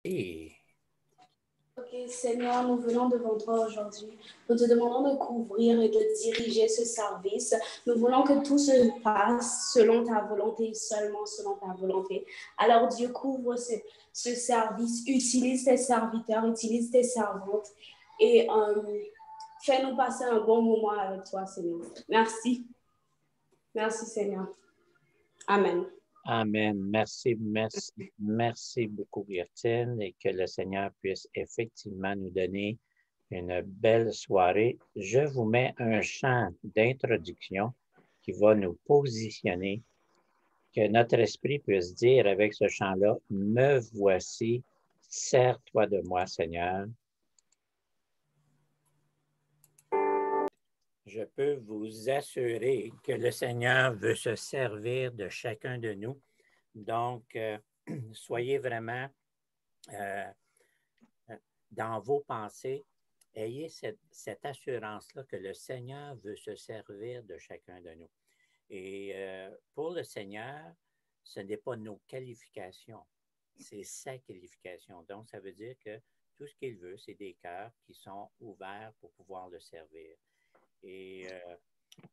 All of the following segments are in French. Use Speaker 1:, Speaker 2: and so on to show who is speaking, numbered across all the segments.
Speaker 1: Et
Speaker 2: Ok, Seigneur, nous venons devant toi aujourd'hui. Nous te demandons de couvrir et de diriger ce service. Nous voulons que tout se passe selon ta volonté, seulement selon ta volonté. Alors Dieu, couvre ce service, utilise tes serviteurs, utilise tes servantes et fais-nous passer un bon moment avec toi, Seigneur. Merci. Merci, Seigneur. Amen.
Speaker 1: Amen. Merci beaucoup, Gertine, et que le Seigneur puisse effectivement nous donner une belle soirée. Je vous mets un chant d'introduction qui va nous positionner, que notre esprit puisse dire avec ce chant-là, « Me voici, sers-toi de moi, Seigneur. » Je peux vous assurer que le Seigneur veut se servir de chacun de nous. Donc, soyez vraiment dans vos pensées, ayez cette assurance-là que le Seigneur veut se servir de chacun de nous. Et pour le Seigneur, ce n'est pas nos qualifications, c'est sa qualification. Donc, ça veut dire que tout ce qu'il veut, c'est des cœurs qui sont ouverts pour pouvoir le servir. Et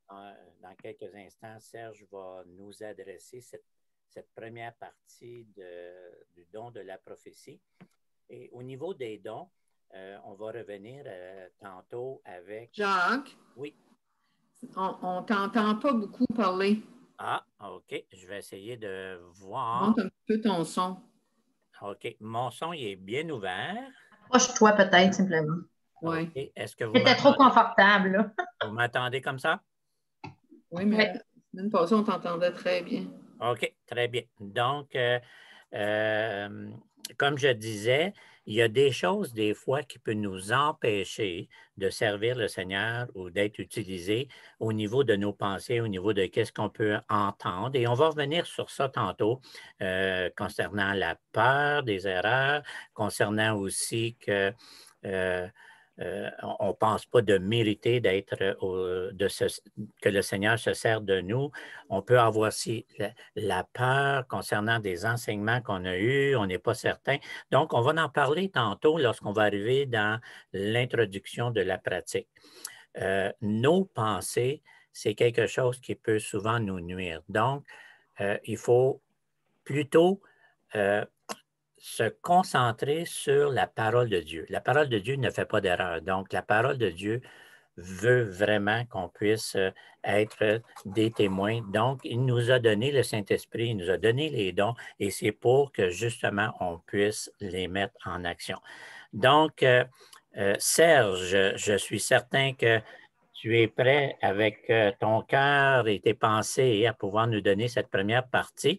Speaker 1: dans quelques instants, Serge va nous adresser cette première partie du don de la prophétie. Et au niveau des dons, on va revenir tantôt avec...
Speaker 3: Jacques?
Speaker 1: Oui.
Speaker 3: On ne t'entend pas beaucoup parler.
Speaker 1: Ah, OK. Je vais essayer de voir.
Speaker 3: Monte un peu ton son.
Speaker 1: OK. Mon son, il est bien ouvert.
Speaker 4: Approche-toi peut-être, simplement.
Speaker 3: Oui.
Speaker 1: Okay. Est-ce que vous
Speaker 4: m'entendez? C'était trop confortable. Là.
Speaker 1: Vous m'entendez comme ça?
Speaker 3: Oui, mais la semaine passée, on t'entendait très bien.
Speaker 1: OK, très bien. Donc, comme je disais, il y a des choses, des fois, qui peuvent nous empêcher de servir le Seigneur ou d'être utilisés au niveau de nos pensées, au niveau de qu'est-ce qu'on peut entendre. Et on va revenir sur ça tantôt, concernant la peur des erreurs, concernant aussi que... on ne pense pas de mériter d'être, que le Seigneur se sert de nous. On peut avoir aussi la peur concernant des enseignements qu'on a eus, on n'est pas certain. Donc, on va en parler tantôt lorsqu'on va arriver dans l'introduction de la pratique. Nos pensées, c'est quelque chose qui peut souvent nous nuire. Donc, il faut plutôt se concentrer sur la parole de Dieu. La parole de Dieu ne fait pas d'erreur. Donc, la parole de Dieu veut vraiment qu'on puisse être des témoins. Donc, il nous a donné le Saint-Esprit, il nous a donné les dons, et c'est pour que justement on puisse les mettre en action. Donc, Serge, je suis certain que tu es prêt avec ton cœur et tes pensées à pouvoir nous donner cette première partie.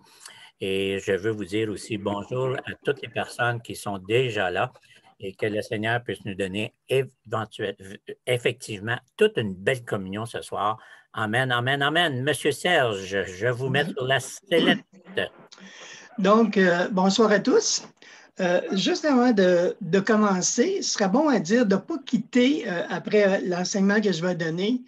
Speaker 1: Et je veux vous dire aussi bonjour à toutes les personnes qui sont déjà là et que le Seigneur puisse nous donner effectivement toute une belle communion ce soir. Amen, amen, amen. Monsieur Serge, je vous mets sur la sellette.
Speaker 5: Donc, bonsoir à tous. Juste avant de commencer, ce serait bon à dire de ne pas quitter après l'enseignement que je vais donner,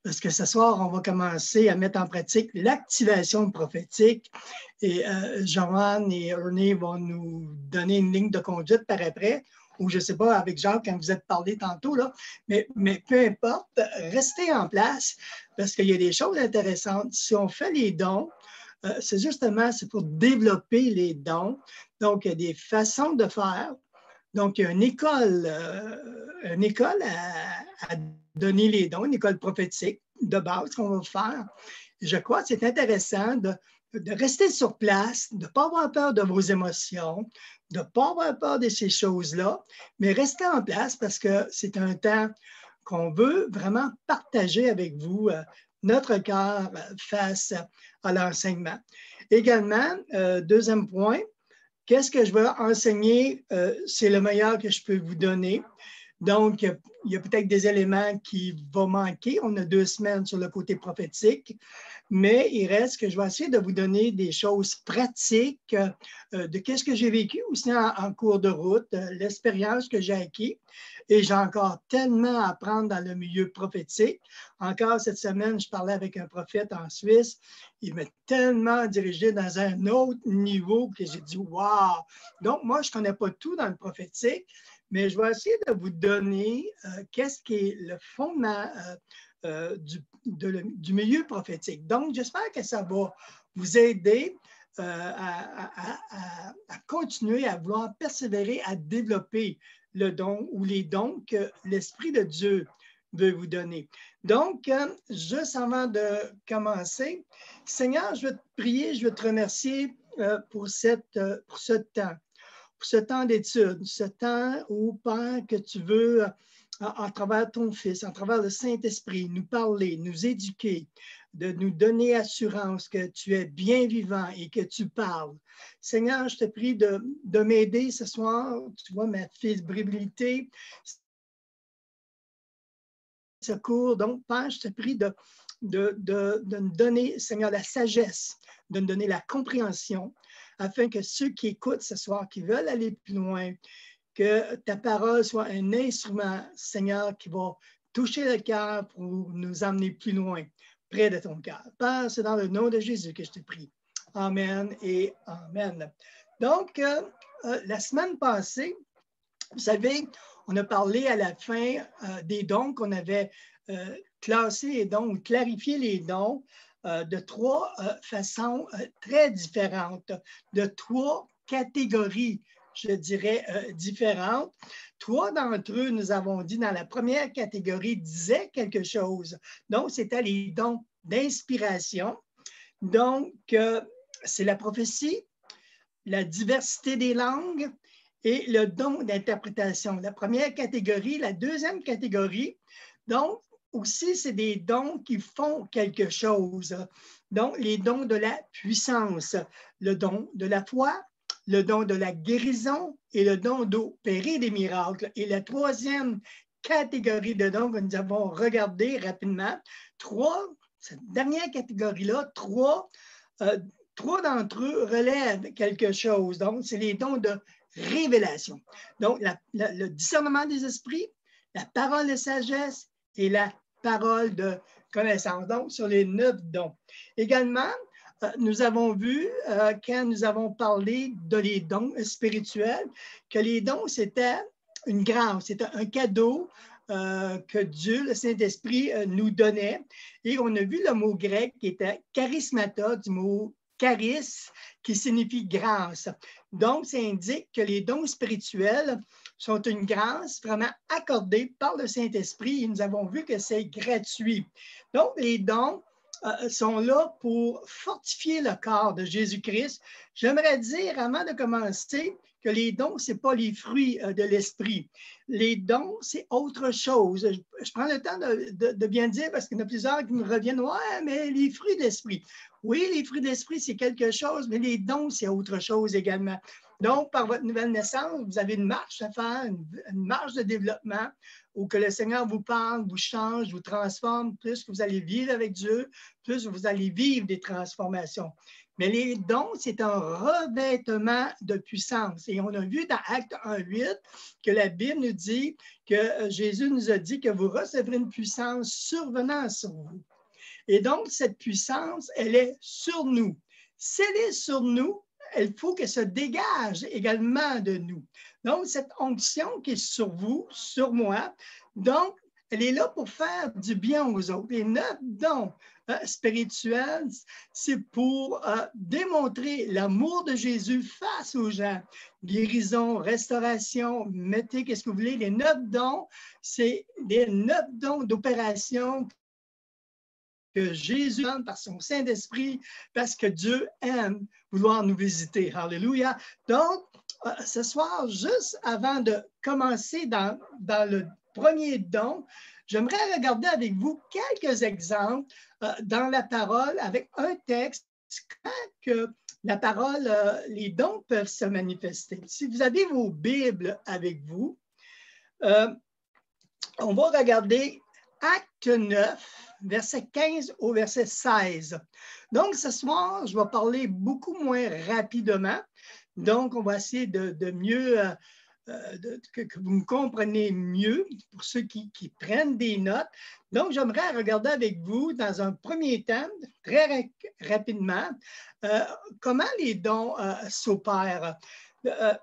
Speaker 5: parce que ce soir, on va commencer à mettre en pratique l'activation prophétique. Et Joanne et Ernie vont nous donner une ligne de conduite par après, ou je ne sais pas, avec Jacques, quand vous êtes parlé tantôt, là, mais peu importe, restez en place, parce qu'il y a des choses intéressantes. Si on fait les dons, c'est pour développer les dons. Donc, il y a des façons de faire. Donc, il y a une école à donner les dons, une école prophétique de base qu'on va faire. Je crois que c'est intéressant de rester sur place, de ne pas avoir peur de vos émotions, de ne pas avoir peur de ces choses-là, mais rester en place parce que c'est un temps qu'on veut vraiment partager avec vous notre cœur face à l'enseignement. Également, deuxième point, qu'est-ce que je veux enseigner? C'est le meilleur que je peux vous donner. Donc, il y a peut-être des éléments qui vont manquer. On a 2 semaines sur le côté prophétique, mais il reste que je vais essayer de vous donner des choses pratiques de qu'est-ce que j'ai vécu aussi en cours de route, l'expérience que j'ai acquis. Et j'ai encore tellement à apprendre dans le milieu prophétique. Encore cette semaine, je parlais avec un prophète en Suisse. Il m'a tellement dirigé dans un autre niveau que j'ai dit « Wow! » Donc, moi, je ne connais pas tout dans le prophétique, mais je vais essayer de vous donner qu'est-ce qui est le fondement du milieu prophétique. Donc, j'espère que ça va vous aider à continuer à vouloir persévérer, à développer le don ou les dons que l'Esprit de Dieu veut vous donner. Donc, juste avant de commencer, Seigneur, je vais te prier, je vais te remercier pour ce temps. Pour ce temps d'étude, ce temps où, Père, que tu veux, à travers ton Fils, à travers le Saint-Esprit, nous parler, nous éduquer, de nous donner assurance que tu es bien vivant et que tu parles. Seigneur, je te prie de m'aider ce soir. Tu vois, ma fébrilité, secours. Donc, Père, je te prie de nous donner, Seigneur, la sagesse, de nous donner la compréhension, afin que ceux qui écoutent ce soir, qui veulent aller plus loin, que ta parole soit un instrument, Seigneur, qui va toucher le cœur pour nous emmener plus loin, près de ton cœur. Père, c'est dans le nom de Jésus que je te prie. Amen et Amen. Donc, la semaine passée, vous savez, on a parlé à la fin des dons qu'on avait classés les dons ou clarifié les dons de 3 façons très différentes, de 3 catégories, je dirais, différentes. 3 d'entre eux, nous avons dit, dans la première catégorie, disaient quelque chose. Donc, c'était les dons d'inspiration. Donc, c'est la prophétie, la diversité des langues et le don d'interprétation. La première catégorie. La deuxième catégorie, donc, aussi, c'est des dons qui font quelque chose. Donc, les dons de la puissance, le don de la foi, le don de la guérison et le don d'opérer des miracles. Et la troisième catégorie de dons que nous avons regardé rapidement, cette dernière catégorie-là, 3 d'entre eux relèvent quelque chose. Donc, c'est les dons de révélation. Donc, le discernement des esprits, la parole de sagesse et la parole de connaissance. Donc, sur les 9 dons. Également, nous avons vu, quand nous avons parlé de les dons spirituels, que les dons, c'était une grâce, c'était un cadeau que Dieu, le Saint-Esprit, nous donnait. Et on a vu le mot grec qui était charismata, du mot charis, qui signifie grâce. Donc, ça indique que les dons spirituels sont une grâce vraiment accordée par le Saint-Esprit et nous avons vu que c'est gratuit. Donc, les dons sont là pour fortifier le corps de Jésus-Christ. J'aimerais dire, avant de commencer, que les dons, ce n'est pas les fruits de l'esprit. Les dons, c'est autre chose. Je prends le temps de bien dire parce qu'il y en a plusieurs qui me reviennent. Ouais, mais les fruits de l'esprit. Oui, les fruits de l'esprit, c'est quelque chose, mais les dons, c'est autre chose également. Donc, par votre nouvelle naissance, vous avez une marche à faire, une marche de développement où que le Seigneur vous parle, vous change, vous transforme. Plus que vous allez vivre avec Dieu, plus vous allez vivre des transformations. Mais les dons, c'est un revêtement de puissance. Et on a vu dans Actes 1:8 que la Bible nous dit que Jésus nous a dit que vous recevrez une puissance survenant sur vous. Et donc, cette puissance, elle est sur nous. Si elle est sur nous, il faut qu'elle se dégage également de nous. Donc, cette onction qui est sur vous, sur moi, donc, elle est là pour faire du bien aux autres. Les 9 dons spirituels, c'est pour démontrer l'amour de Jésus face aux gens. Guérison, restauration, mettez qu'est-ce que vous voulez. Les 9 dons, c'est les 9 dons d'opération que Jésus donne par son Saint-Esprit, parce que Dieu aime vouloir nous visiter. Alléluia. Donc, ce soir, juste avant de commencer dans le premier don, j'aimerais regarder avec vous quelques exemples dans la parole avec un texte que la parole, les dons peuvent se manifester. Si vous avez vos Bibles avec vous, on va regarder Acte 9, verset 15 au verset 16. Donc, ce soir, je vais parler beaucoup moins rapidement. Donc, on va essayer de mieux, que vous me compreniez mieux pour ceux qui prennent des notes. Donc, j'aimerais regarder avec vous, dans un premier temps, très rapidement, comment les dons s'opèrent.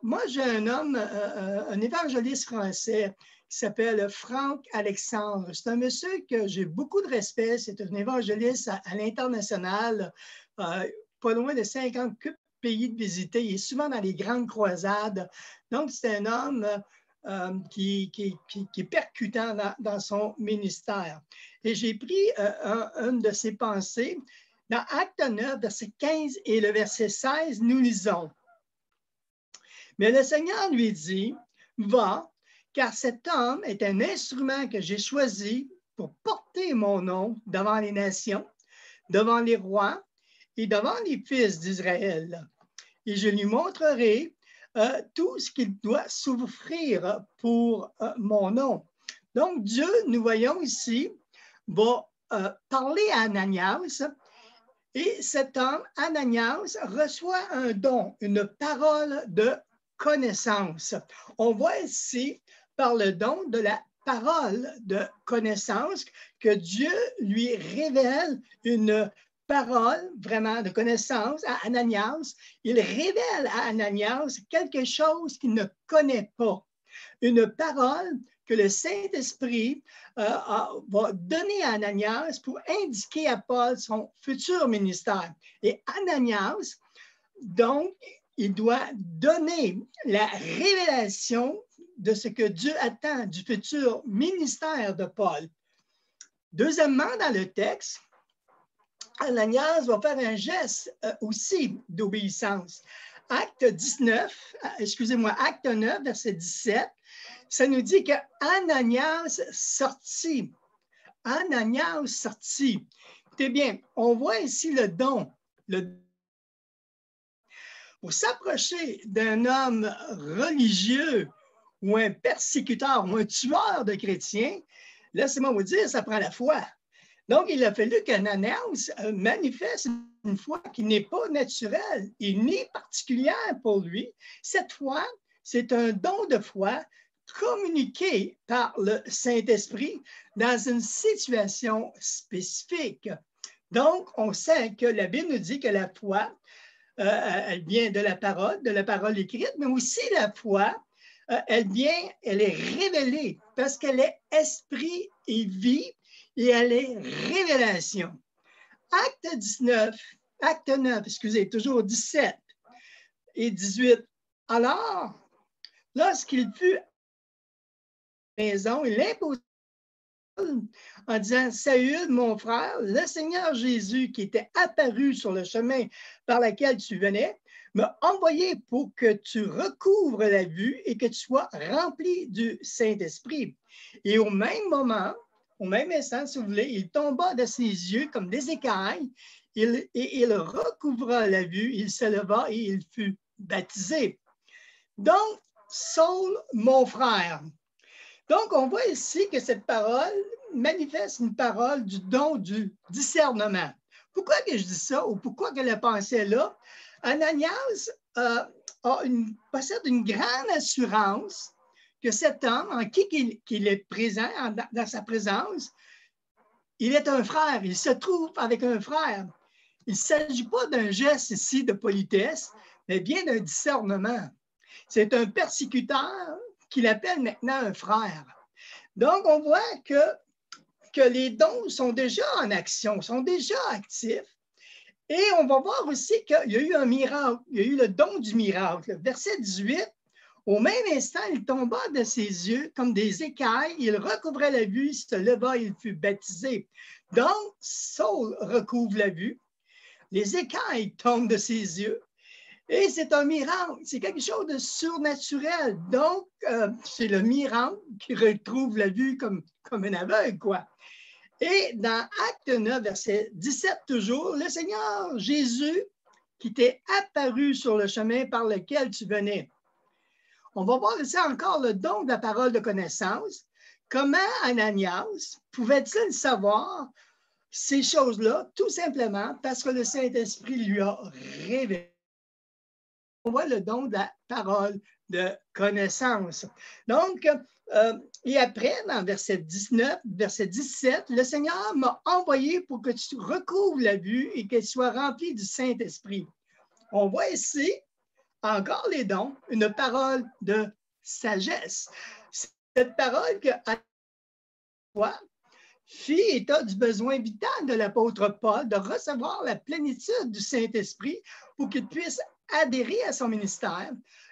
Speaker 5: Moi, j'ai un homme, un évangéliste français qui s'appelle Franck Alexandre. C'est un monsieur que j'ai beaucoup de respect. C'est un évangéliste à l'international, pas loin de 50 pays de visiter. Il est souvent dans les grandes croisades. Donc, c'est un homme qui est percutant dans son ministère. Et j'ai pris une de ses pensées. Dans Acte 9, verset 15 et le verset 16, nous lisons. Mais le Seigneur lui dit, « Va, car cet homme est un instrument que j'ai choisi pour porter mon nom devant les nations, devant les rois et devant les fils d'Israël. Et je lui montrerai tout ce qu'il doit souffrir pour mon nom. » Donc, Dieu, nous voyons ici, va parler à Ananias. Et cet homme, Ananias, reçoit un don, une parole de connaissance. On voit ici, par le don de la parole de connaissance, que Dieu lui révèle une parole vraiment de connaissance à Ananias. Il révèle à Ananias quelque chose qu'il ne connaît pas. Une parole que le Saint-Esprit va donner à Ananias pour indiquer à Paul son futur ministère. Et Ananias, donc, il doit donner la révélation de ce que Dieu attend du futur ministère de Paul. Deuxièmement, dans le texte, Ananias va faire un geste aussi d'obéissance. Acte 9, verset 17, ça nous dit que Ananias sortit. Ananias sortit. Écoutez bien, on voit ici le don. Pour s'approcher d'un homme religieux ou un persécuteur ou un tueur de chrétiens, laissez-moi vous dire, ça prend la foi. Donc, il a fallu qu'Ananias manifeste une foi qui n'est pas naturelle et ni particulière pour lui. Cette foi, c'est un don de foi communiqué par le Saint-Esprit dans une situation spécifique. Donc, on sait que la Bible nous dit que la foi, elle vient de la parole écrite, mais aussi la foi, elle est révélée parce qu'elle est esprit et vie et elle est révélation. Acte 9, toujours 17 et 18. Alors, lorsqu'il fut à la maison, il imposa en disant, « Saül, mon frère, le Seigneur Jésus qui était apparu sur le chemin par lequel tu venais, m'a envoyé pour que tu recouvres la vue et que tu sois rempli du Saint-Esprit. » Et au même moment, au même instant, si vous voulez, il tomba de ses yeux comme des écailles, et il recouvra la vue, il se leva et il fut baptisé. Donc, Saul, mon frère. Donc, on voit ici que cette parole manifeste une parole du don du discernement. Pourquoi que je dis ça ou pourquoi que la pensée est là? Ananias possède une grande assurance que cet homme, en qui qu'il est présent, dans sa présence, il est un frère, il se trouve avec un frère. Il ne s'agit pas d'un geste ici de politesse, mais bien d'un discernement. C'est un persécuteur qu'il appelle maintenant un frère. Donc, on voit que les dons sont déjà en action, sont déjà actifs. Et on va voir aussi qu'il y a eu un miracle, il y a eu le don du miracle. Verset 18, au même instant, il tomba de ses yeux comme des écailles, il recouvrait la vue, il se leva, il fut baptisé. Donc, Saul recouvre la vue, les écailles tombent de ses yeux, et c'est un miracle, c'est quelque chose de surnaturel. Donc, c'est le miracle qui retrouve la vue comme un aveugle, quoi. Et dans Acte 9, verset 17 toujours, le Seigneur Jésus qui t'est apparu sur le chemin par lequel tu venais. On va voir ici encore le don de la parole de connaissance comment Ananias pouvait-il savoir ces choses-là, tout simplement parce que le Saint-Esprit lui a révélé. On voit le don de la parole de connaissance. Donc, et après, dans verset 19, verset 17, le Seigneur m'a envoyé pour que tu recouvres la vue et qu'elle soit remplie du Saint-Esprit. On voit ici encore les dons, une parole de sagesse. Cette parole que fit état du besoin vital de l'apôtre Paul de recevoir la plénitude du Saint-Esprit pour qu'il puisse adhérer à son ministère,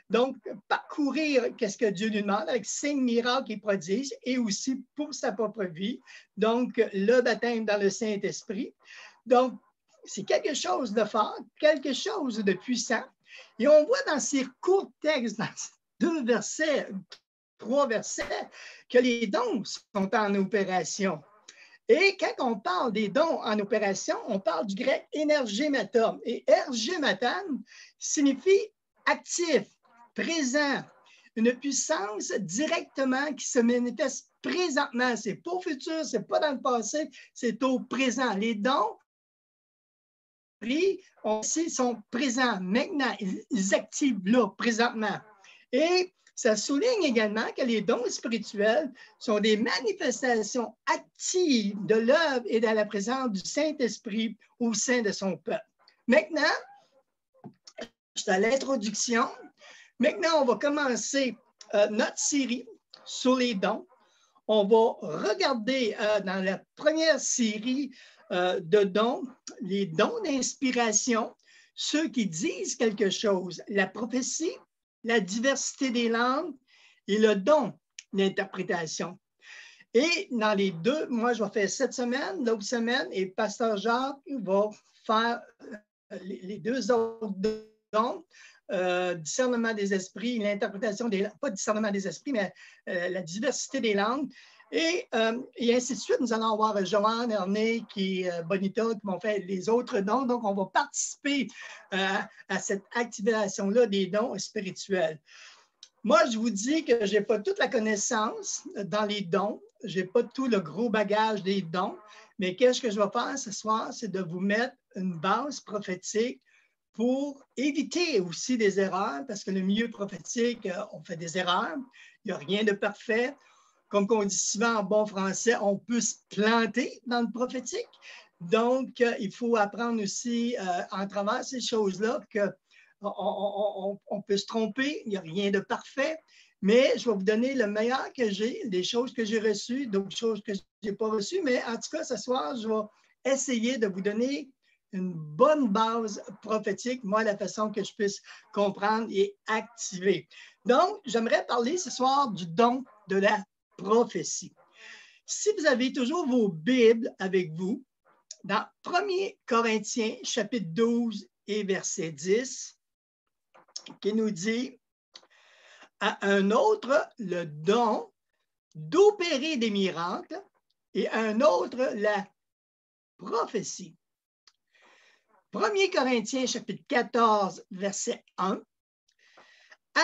Speaker 5: donc parcourir qu'est-ce que Dieu lui demande avec signes, miracles et prodiges, et aussi pour sa propre vie, donc le baptême dans le Saint-Esprit. Donc, c'est quelque chose de fort, quelque chose de puissant. Et on voit dans ces courts textes, dans 2 versets, 3 versets, que les dons sont en opération. Et quand on parle des dons en opération, on parle du grec énergématon. Et ergématon signifie actif, présent, une puissance directement qui se manifeste présentement. Ce n'est pas au futur, ce n'est pas dans le passé, c'est au présent. Les dons aussi sont présents maintenant, ils activent là, présentement. Et ça souligne également que les dons spirituels sont des manifestations actives de l'œuvre et de la présence du Saint-Esprit au sein de son peuple. Maintenant, je suis à l'introduction. Maintenant, on va commencer notre série sur les dons. On va regarder dans la première série de dons, les dons d'inspiration, ceux qui disent quelque chose, la prophétie, la diversité des langues et le don d'interprétation. Et dans les deux, moi, je vais faire cette semaine, l'autre semaine, et Pasteur Jacques va faire les 2 autres dons, discernement des esprits, l'interprétation des langues, pas discernement des esprits, mais la diversité des langues. Et ainsi de suite, nous allons avoir Joanne, Erné, Bonita, qui vont faire les autres dons. Donc, on va participer à cette activation-là des dons spirituels. Moi, je vous dis que je n'ai pas toute la connaissance dans les dons. Je n'ai pas tout le gros bagage des dons. Mais qu'est-ce que je vais faire ce soir? C'est de vous mettre une base prophétique pour éviter aussi des erreurs, parce que le milieu prophétique, on fait des erreurs. Il n'y a rien de parfait. Comme on dit souvent en bon français, on peut se planter dans le prophétique. Donc, il faut apprendre aussi en travers ces choses-là qu'on peut se tromper, il n'y a rien de parfait, mais je vais vous donner le meilleur que j'ai, des choses que j'ai reçues, d'autres choses que je n'ai pas reçues, mais en tout cas, ce soir, je vais essayer de vous donner une bonne base prophétique, moi, la façon que je puisse comprendre et activer. Donc, j'aimerais parler ce soir du don de la prophétie. Si vous avez toujours vos Bibles avec vous, dans 1 Corinthiens, chapitre 12 et verset 10, qui nous dit « À un autre, le don d'opérer des miracles et à un autre, la prophétie. » 1 Corinthiens, chapitre 14, verset 1.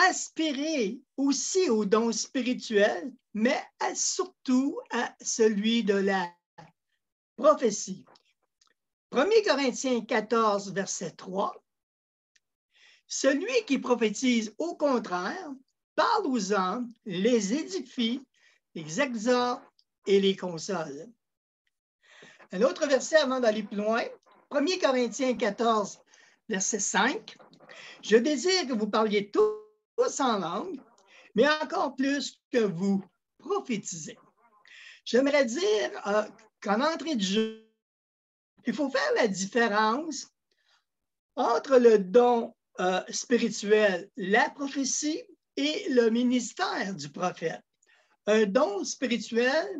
Speaker 5: Aspirez aussi au don spirituel, mais surtout à celui de la prophétie. 1 Corinthiens 14, verset 3. Celui qui prophétise, au contraire, parle aux hommes, les édifie, les exhorte et les console. Un autre verset avant d'aller plus loin, 1 Corinthiens 14, verset 5. Je désire que vous parliez tous en langue, mais encore plus que vous prophétisez. J'aimerais dire qu'en entrée de jeu, il faut faire la différence entre le don spirituel, la prophétie et le ministère du prophète. Un don spirituel,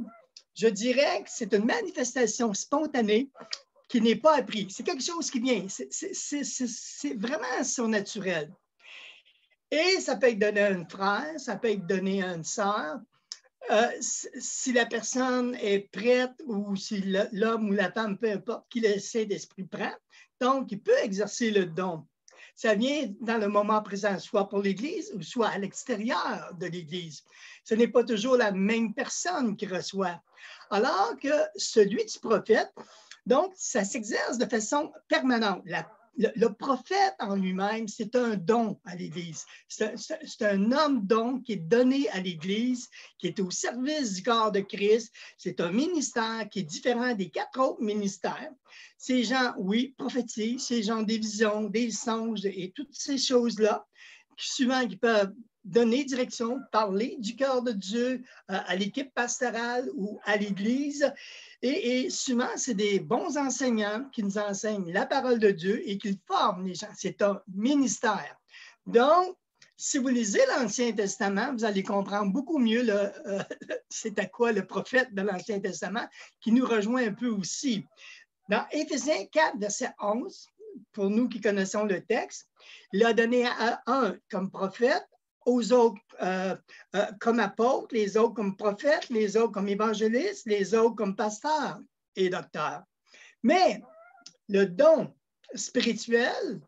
Speaker 5: je dirais que c'est une manifestation spontanée qui n'est pas appris. C'est quelque chose qui vient. C'est vraiment surnaturel. Et ça peut être donné à un frère, ça peut être donné à une sœur. Si la personne est prête ou si l'homme ou la femme, peu importe, qui le Saint-Esprit prend, donc il peut exercer le don. ça vient dans le moment présent, soit pour l'Église ou soit à l'extérieur de l'Église. Ce n'est pas toujours la même personne qui reçoit. Alors que celui du prophète, donc, ça s'exerce de façon permanente. Le prophète en lui-même, c'est un don à l'Église. C'est un homme don qui est donné à l'Église, qui est au service du corps de Christ. C'est un ministère qui est différent des 4 autres ministères. Ces gens, oui, prophétisent, ces gens des visions, des songes et toutes ces choses-là, souvent qui peuvent donner direction, parler du cœur de Dieu à l'équipe pastorale ou à l'Église. Et souvent, c'est des bons enseignants qui nous enseignent la parole de Dieu et qui forment les gens. C'est un ministère. Donc, si vous lisez l'Ancien Testament, vous allez comprendre beaucoup mieux c'est à quoi le prophète de l'Ancien Testament qui nous rejoint un peu aussi. Dans Éphésiens 4, verset 11, pour nous qui connaissons le texte, il a donné à un comme prophète, aux autres comme apôtres, les autres comme prophètes, les autres comme évangélistes, les autres comme pasteurs et docteurs. Mais le don spirituel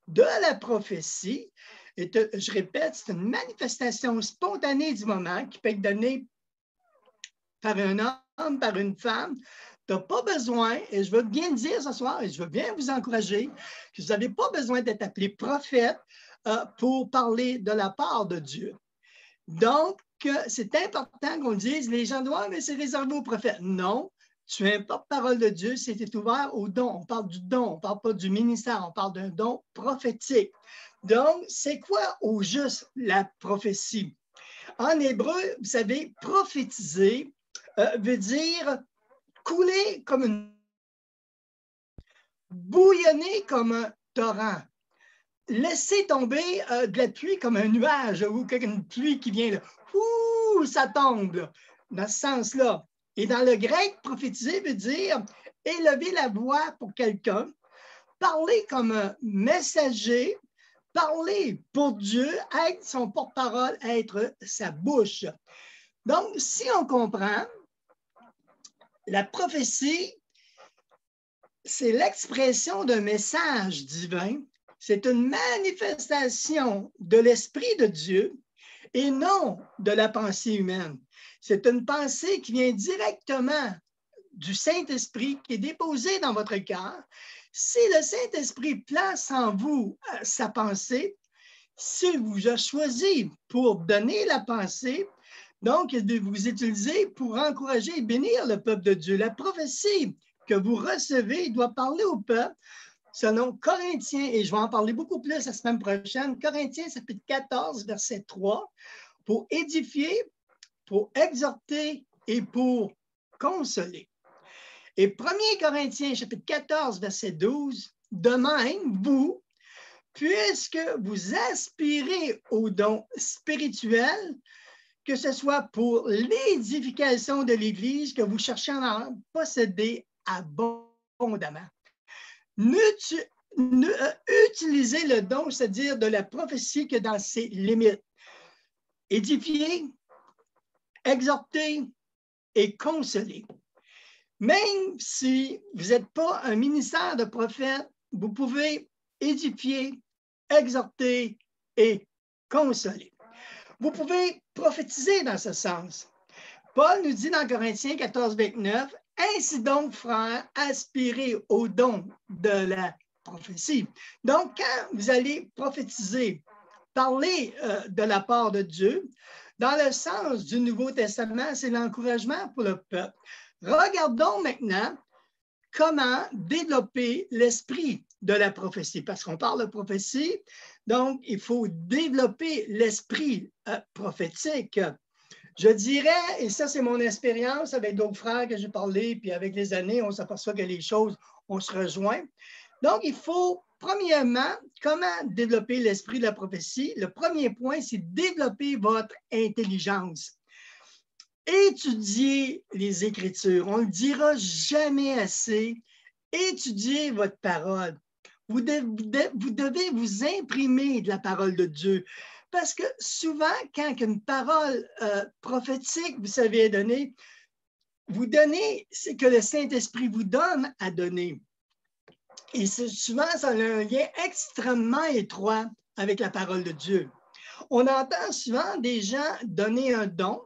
Speaker 5: de la prophétie, je répète, c'est une manifestation spontanée du moment qui peut être donnée par un homme, par une femme. Tu n'as pas besoin, et je veux bien le dire ce soir, et je veux bien vous encourager, que vous n'avez pas besoin d'être appelé prophète pour parler de la part de Dieu. Donc, c'est important qu'on dise, les gens doivent, mais c'est réservé aux prophètes. Non, tu es un porte-parole de Dieu, c'était ouvert au don. On parle du don, on ne parle pas du ministère, on parle d'un don prophétique. Donc, c'est quoi au juste la prophétie? En hébreu, vous savez, prophétiser veut dire couler comme une... bouillonner comme un torrent. Laisser tomber de la pluie comme un nuage ou une pluie qui vient, là, ouh, ça tombe, là, dans ce sens-là. Et dans le grec, prophétiser veut dire élever la voix pour quelqu'un, parler comme un messager, parler pour Dieu, être son porte-parole, être sa bouche. Donc, si on comprend, la prophétie, c'est l'expression d'un message divin. C'est une manifestation de l'Esprit de Dieu et non de la pensée humaine. C'est une pensée qui vient directement du Saint-Esprit qui est déposée dans votre cœur. Si le Saint-Esprit place en vous sa pensée, s'il vous a choisi pour donner la pensée, donc de vous utiliser pour encourager et bénir le peuple de Dieu. La prophétie que vous recevez doit parler au peuple selon Corinthiens, et je vais en parler beaucoup plus la semaine prochaine, Corinthiens chapitre 14, verset 3, pour édifier, pour exhorter et pour consoler. Et 1 Corinthiens chapitre 14, verset 12, de même, vous, puisque vous aspirez aux dons spirituels, que ce soit pour l'édification de l'Église que vous cherchez à en posséder abondamment. Utilisez le don, c'est-à-dire de la prophétie que dans ses limites. Édifier, exhorter et consoler. Même si vous n'êtes pas un ministère de prophète, vous pouvez édifier, exhorter et consoler. Vous pouvez prophétiser dans ce sens. Paul nous dit dans Corinthiens 14, 29, « Ainsi donc, frères, aspirez au don de la prophétie. » Donc, quand vous allez prophétiser, parler de la part de Dieu, dans le sens du Nouveau Testament, c'est l'encouragement pour le peuple. Regardons maintenant comment développer l'esprit de la prophétie, parce qu'on parle de prophétie, donc il faut développer l'esprit prophétique. Je dirais, et ça c'est mon expérience avec d'autres frères que j'ai parlé, puis avec les années, on s'aperçoit que les choses, on se rejoint. Donc il faut, premièrement, comment développer l'esprit de la prophétie? Le premier point, c'est développer votre intelligence. Étudiez les Écritures. On ne le dira jamais assez. Étudiez votre parole. Vous devez vous imprimer de la parole de Dieu. Parce que souvent, quand une parole prophétique, vous savez donner, vous donnez ce que le Saint-Esprit vous donne à donner. Et souvent, ça a un lien extrêmement étroit avec la parole de Dieu. On entend souvent des gens donner un don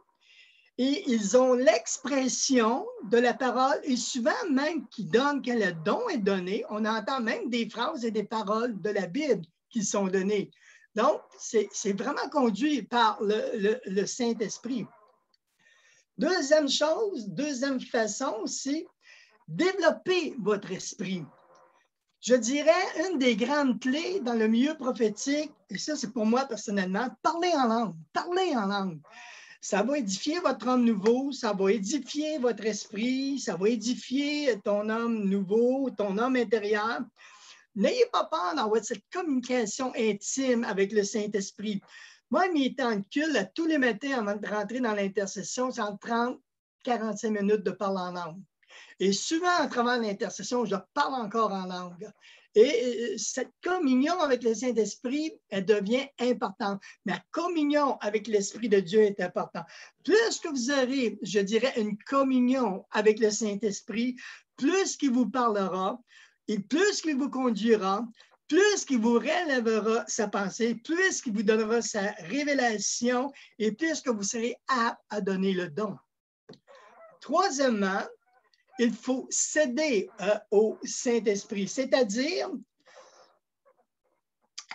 Speaker 5: et ils ont l'expression de la parole et souvent même qu'ils donnent que le don est donné, on entend même des phrases et des paroles de la Bible qui sont données. Donc, c'est vraiment conduit par le Saint-Esprit. Deuxième chose, deuxième façon, c'est développer votre esprit. Je dirais, une des grandes clés dans le milieu prophétique, et ça c'est pour moi personnellement, parler en langue, parler en langue. Ça va édifier votre homme nouveau, ça va édifier votre esprit, ça va édifier ton homme nouveau, ton homme intérieur. N'ayez pas peur d'avoir cette communication intime avec le Saint-Esprit. Moi, mes temps de culte, à tous les matins avant de rentrer dans l'intercession, c'est entre 30 et 45 minutes de parler en langue. Et souvent, à travers l'intercession, je parle encore en langue. Et cette communion avec le Saint-Esprit, elle devient importante. La communion avec l'Esprit de Dieu est importante. Plus que vous aurez, je dirais, une communion avec le Saint-Esprit, plus qu'il vous parlera et plus qu'il vous conduira, plus qu'il vous relèvera sa pensée, plus qu'il vous donnera sa révélation et plus que vous serez apte à donner le don. Troisièmement, il faut céder au Saint-Esprit, c'est-à-dire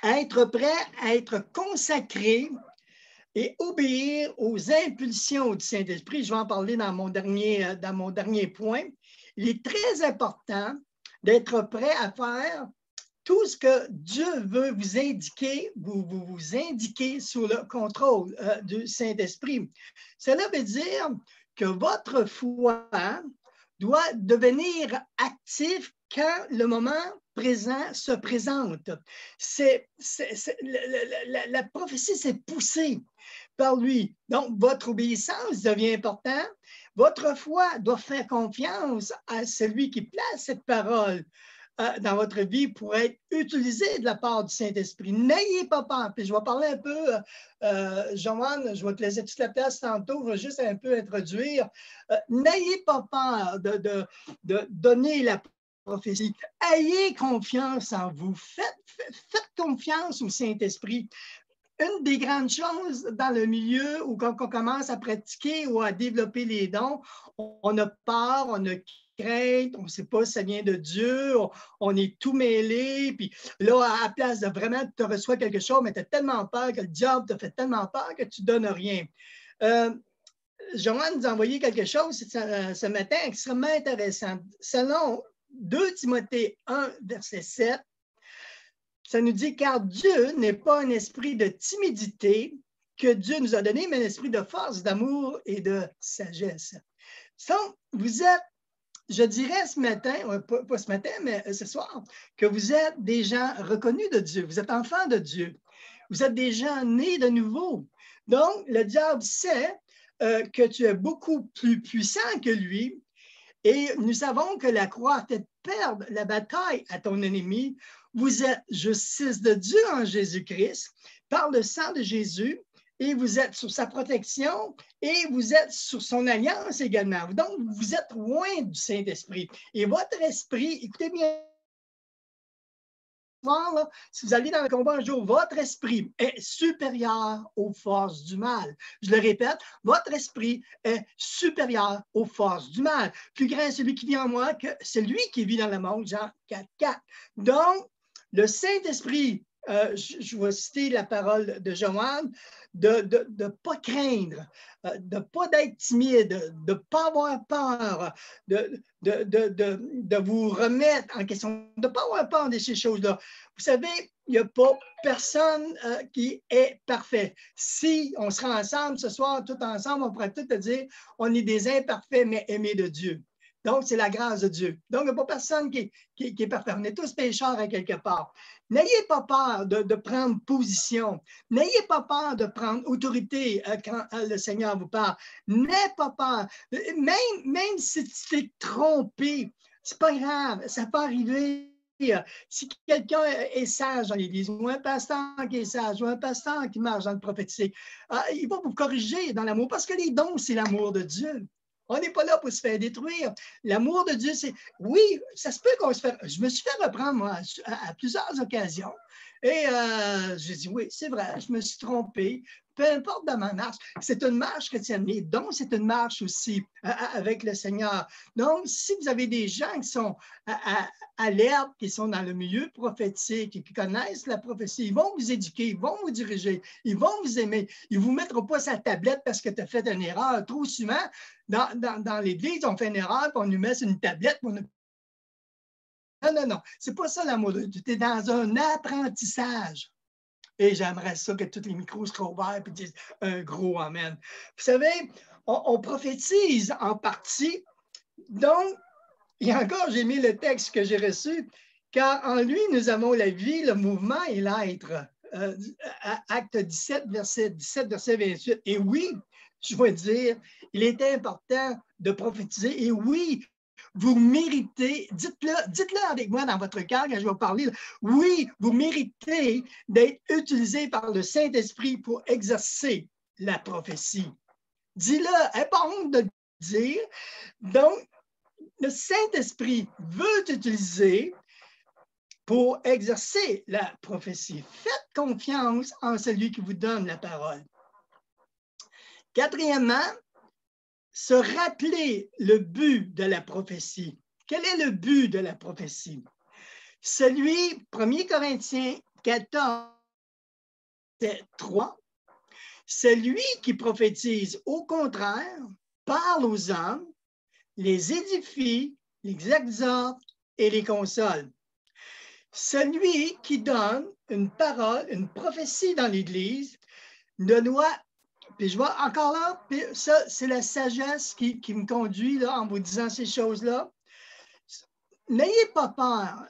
Speaker 5: être prêt à être consacré et obéir aux impulsions du Saint-Esprit. Je vais en parler dans mon dernier point. Il est très important d'être prêt à faire tout ce que Dieu veut vous indiquer, vous indiquer sous le contrôle du Saint-Esprit. Cela veut dire que votre foi doit devenir actif quand le moment présent se présente. La prophétie s'est poussée par lui. Donc, votre obéissance devient importante. Votre foi doit faire confiance à celui qui place cette parole dans votre vie pour être utilisée de la part du Saint-Esprit. N'ayez pas peur. Puis je vais parler un peu, Joanne, je vais te laisser toute la place tantôt, je vais juste un peu introduire. N'ayez pas peur de donner la prophétie. Ayez confiance en vous. Faites confiance au Saint-Esprit. Une des grandes choses dans le milieu où quand on commence à pratiquer ou à développer les dons, on a peur, on a crainte, on ne sait pas si ça vient de Dieu, on est tout mêlé, puis là, à la place de vraiment te reçois quelque chose, mais tu as tellement peur que le diable te fait tellement peur que tu ne donnes rien. Joanne nous a envoyé quelque chose ce matin extrêmement intéressant. Selon 2 Timothée 1, verset 7, ça nous dit « Car Dieu n'est pas un esprit de timidité que Dieu nous a donné, mais un esprit de force, d'amour et de sagesse. » Donc, vous êtes, je dirais ce matin, pas ce matin, mais ce soir, que vous êtes des gens reconnus de Dieu. Vous êtes enfants de Dieu. Vous êtes des gens nés de nouveau. Donc, le diable sait que tu es beaucoup plus puissant que lui. Et nous savons que la croix fait perdre la bataille à ton ennemi. Vous êtes justice de Dieu en Jésus-Christ par le sang de Jésus et vous êtes sous sa protection et vous êtes sous son alliance également. Donc, vous êtes loin du Saint-Esprit. Et votre esprit, écoutez bien, là, si vous allez dans le combat un jour, votre esprit est supérieur aux forces du mal. Je le répète, votre esprit est supérieur aux forces du mal. Plus grand est celui qui vit en moi que celui qui vit dans le monde, Jean 4,4. Donc, le Saint-Esprit, je vais citer la parole de Joanne, de ne pas craindre, de ne pas être timide, de ne pas avoir peur, de vous remettre en question, de ne pas avoir peur de ces choses-là. Vous savez, il n'y a pas personne qui est parfait. Si on sera ensemble ce soir, tout ensemble, on pourrait tout te dire, on est des imparfaits, mais aimés de Dieu. Donc, c'est la grâce de Dieu. Donc, il n'y a pas personne qui est parfait. On est tous pécheurs à quelque part. N'ayez pas peur de prendre position. N'ayez pas peur de prendre autorité quand le Seigneur vous parle. N'ayez pas peur. Même si tu t'es trompé, c'est pas grave, ça peut arriver. Si quelqu'un est sage dans l'Église, ou un pasteur qui est sage, ou un pasteur qui marche dans le prophétique, il va vous corriger dans l'amour, parce que les dons, c'est l'amour de Dieu. On n'est pas là pour se faire détruire. L'amour de Dieu, c'est... Oui, ça se peut qu'on se fasse... Je me suis fait reprendre, moi, à plusieurs occasions. Et j'ai dit, oui, c'est vrai, je me suis trompé. Peu importe dans ma marche, c'est une marche chrétienne, mais donc c'est une marche aussi avec le Seigneur. Donc, si vous avez des gens qui sont à l'herbe, qui sont dans le milieu prophétique et qui connaissent la prophétie, ils vont vous éduquer, ils vont vous diriger, ils vont vous aimer. Ils ne vous mettront pas sa tablette parce que tu as fait une erreur. Trop souvent, dans l'Église, on fait une erreur, puis on nous met sur une tablette. Non, non, non. Ce n'est pas ça l'amour de Dieu. Tu es dans un apprentissage. Et j'aimerais ça que tous les micros soient ouverts et disent un gros amen. Vous savez, on prophétise en partie. Donc, et encore, j'ai mis le texte que j'ai reçu, car en lui, nous avons la vie, le mouvement et l'être. Acte 17, verset 28. Et oui, je vais dire, il est important de prophétiser. Et oui, vous méritez, dites-le avec moi dans votre cœur quand je vais parler. Oui, vous méritez d'être utilisé par le Saint-Esprit pour exercer la prophétie. Dis-le, n'aie pas honte de le dire. Donc, le Saint-Esprit veut t'utiliser pour exercer la prophétie. Faites confiance en celui qui vous donne la parole. Quatrièmement, se rappeler le but de la prophétie. Quel est le but de la prophétie? Celui, 1 Corinthiens 14, 3, celui qui prophétise, au contraire, parle aux hommes, les édifie, les exhorte et les console. Celui qui donne une parole, une prophétie dans l'Église, ne doit... Puis je vois encore là, puis ça, c'est la sagesse qui me conduit là, en vous disant ces choses-là. N'ayez pas peur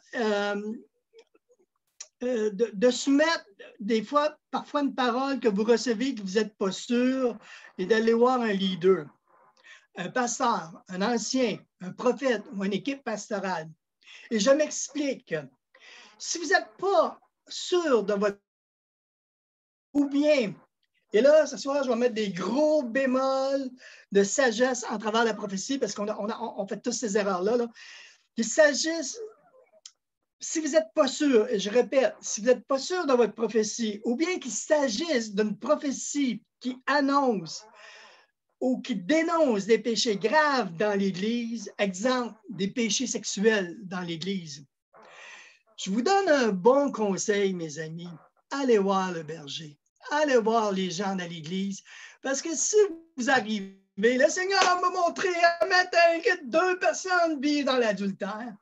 Speaker 5: de soumettre des fois, parfois une parole que vous recevez que vous n'êtes pas sûr et d'aller voir un leader, un pasteur, un ancien, un prophète ou une équipe pastorale. Et je m'explique. Si vous n'êtes pas sûr de votre... Ou bien... Et là, ce soir, je vais mettre des gros bémols de sagesse en travers la prophétie parce qu'on fait tous ces erreurs-là. Là. Il s'agisse, si vous n'êtes pas sûr, et je répète, si vous n'êtes pas sûr de votre prophétie, ou bien qu'il s'agisse d'une prophétie qui annonce ou qui dénonce des péchés graves dans l'Église, exemple, des péchés sexuels dans l'Église, je vous donne un bon conseil, mes amis. Allez voir le berger. Allez voir les gens dans l'Église. Parce que si vous arrivez, le Seigneur m'a montré un matin que 2 personnes vivent dans l'adultère.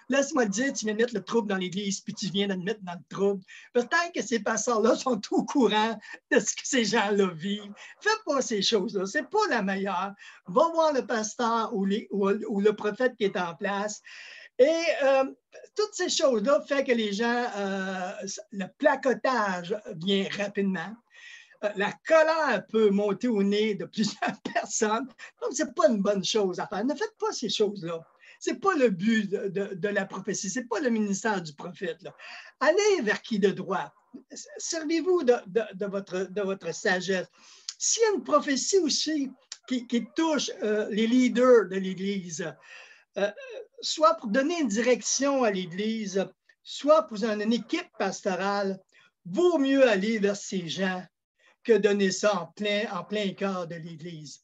Speaker 5: Laisse-moi te dire, tu viens de mettre le trouble dans l'Église, puis tu viens de me mettre dans le trouble. Peut-être que ces pasteurs-là sont au courant de ce que ces gens-là vivent. Fais pas ces choses-là. Ce n'est pas la meilleure. Va voir le pasteur ou le prophète qui est en place. Et toutes ces choses-là font que les gens, le placotage vient rapidement. La colère peut monter au nez de plusieurs personnes. Donc, ce n'est pas une bonne chose à faire. Ne faites pas ces choses-là. Ce n'est pas le but de la prophétie. Ce n'est pas le ministère du prophète. Là. Allez vers qui de droit. Servez-vous de votre sagesse. S'il y a une prophétie aussi qui touche les leaders de l'Église, soit pour donner une direction à l'Église, soit pour une équipe pastorale, vaut mieux aller vers ces gens que donner ça en plein cœur de l'Église.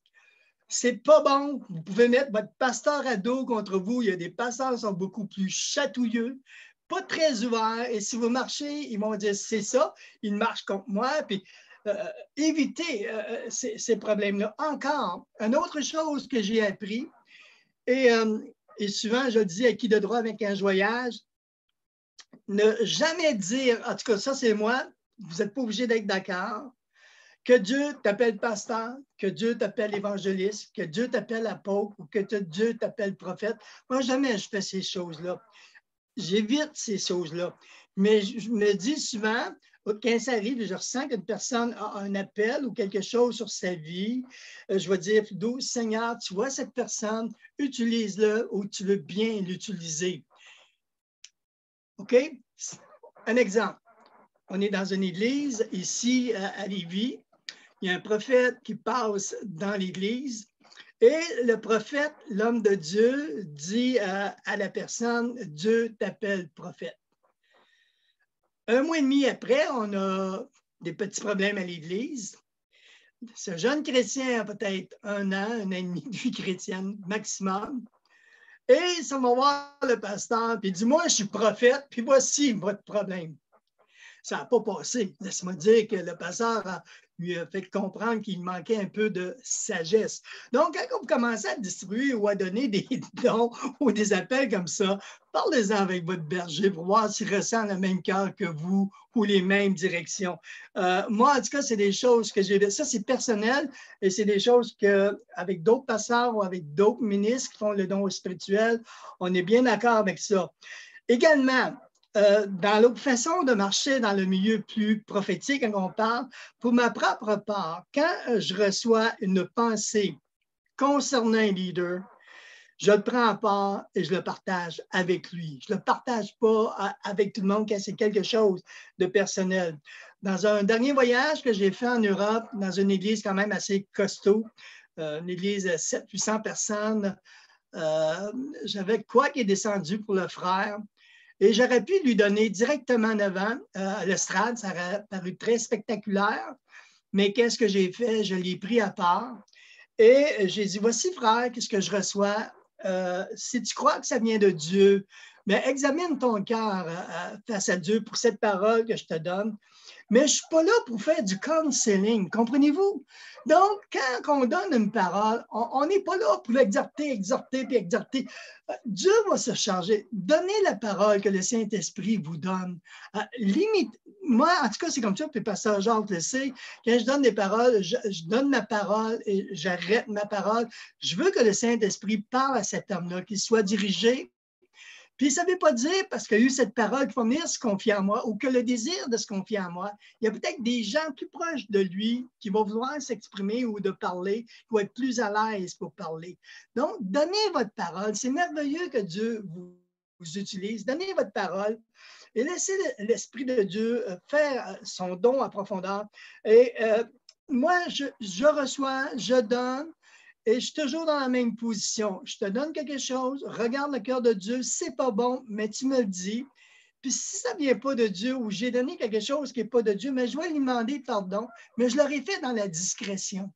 Speaker 5: C'est pas bon. Vous pouvez mettre votre pasteur à dos contre vous. Il y a des pasteurs qui sont beaucoup plus chatouilleux, pas très ouverts. Et si vous marchez, ils vont dire c'est ça. Ils marchent contre moi. Puis évitez ces problèmes-là. Encore, une autre chose que j'ai appris, et souvent je dis à qui de droit avec un voyage, ne jamais dire, en tout cas ça c'est moi, vous n'êtes pas obligé d'être d'accord, que Dieu t'appelle pasteur, que Dieu t'appelle évangéliste, que Dieu t'appelle apôtre ou que Dieu t'appelle prophète. Moi, jamais je fais ces choses-là. J'évite ces choses-là. Mais je me dis souvent, quand ça arrive, je ressens qu'une personne a un appel ou quelque chose sur sa vie, je vais dire, Seigneur, tu vois cette personne, utilise-le ou tu veux bien l'utiliser. OK? Un exemple. On est dans une église ici à Lévis. Il y a un prophète qui passe dans l'église Et le prophète, l'homme de Dieu, dit à la personne, Dieu t'appelle prophète. Un mois et demi après, on a des petits problèmes à l'Église. Ce jeune chrétien a peut-être 1 an, 1 an et demi de vie chrétienne maximum. Et ça va voir le pasteur, puis il dit, moi, je suis prophète, puis voici votre problème. Ça n'a pas passé. Laisse-moi dire que le pasteur lui a fait comprendre qu'il manquait un peu de sagesse. Donc, quand vous commencez à distribuer ou à donner des dons ou des appels comme ça, parlez-en avec votre berger pour voir s'il ressent le même cœur que vous ou les mêmes directions. Moi, en tout cas, c'est des choses que j'ai... Ça, c'est personnel et c'est des choses qu'avec d'autres pasteurs ou avec d'autres ministres qui font le don spirituel, on est bien d'accord avec ça. Également, dans l'autre façon de marcher dans le milieu plus prophétique, quand on parle, pour ma propre part, quand je reçois une pensée concernant un leader, je le prends à part et je le partage avec lui. Je ne le partage pas avec tout le monde quand c'est quelque chose de personnel. Dans un dernier voyage que j'ai fait en Europe, dans une église quand même assez costaud, une église de 700-800 personnes, j'avais quoi qui est descendu pour le frère. Et j'aurais pu lui donner directement en avant à l'estrade, ça aurait paru très spectaculaire. Mais qu'est-ce que j'ai fait? Je l'ai pris à part et j'ai dit, voici frère, qu'est-ce que je reçois? Si tu crois que ça vient de Dieu, mais examine ton cœur face à Dieu pour cette parole que je te donne. Mais je ne suis pas là pour faire du counseling, comprenez-vous? Donc, quand on donne une parole, on n'est pas là pour l'exhorter. Dieu va se charger. Donnez la parole que le Saint-Esprit vous donne. Moi, en tout cas, c'est comme ça, puis pasteur Jacques le sait, quand je donne des paroles, je donne ma parole et j'arrête ma parole. Je veux que le Saint-Esprit parle à cet homme-là, qu'il soit dirigé. Puis ça ne veut pas dire, parce qu'il y a eu cette parole qu'il faut venir se confier en moi ou que le désir de se confier en moi, il y a peut-être des gens plus proches de lui qui vont vouloir s'exprimer ou de parler, qui vont être plus à l'aise pour parler. Donc, donnez votre parole. C'est merveilleux que Dieu vous utilise. Donnez votre parole et laissez l'Esprit de Dieu faire son don à profondeur. Et moi, je reçois, je donne. Et je suis toujours dans la même position. Je te donne quelque chose, regarde le cœur de Dieu, c'est pas bon, mais tu me le dis. Puis si ça ne vient pas de Dieu ou j'ai donné quelque chose qui n'est pas de Dieu, mais je vais lui demander pardon, mais je l'aurais fait dans la discrétion.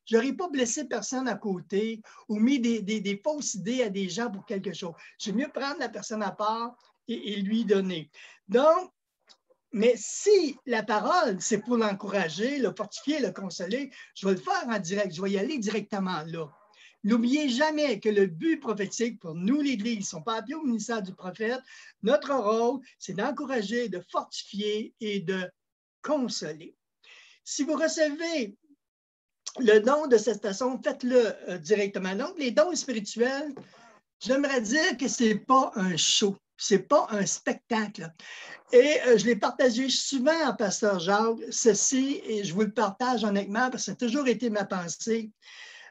Speaker 5: Je n'aurais pas blessé personne à côté ou mis des fausses idées à des gens pour quelque chose. J'aime mieux prendre la personne à part et lui donner. Donc, mais si la parole, c'est pour l'encourager, le fortifier, le consoler, je vais le faire en direct, je vais y aller directement là. N'oubliez jamais que le but prophétique pour nous, l'Église, ne sont pas appelés au ministère du prophète. Notre rôle, c'est d'encourager, de fortifier et de consoler. Si vous recevez le don de cette façon, faites-le directement. Donc, les dons spirituels, j'aimerais dire que ce n'est pas un show, ce n'est pas un spectacle. Et je l'ai partagé souvent à Pasteur Jacques, ceci, et je vous le partage honnêtement parce que ça a toujours été ma pensée.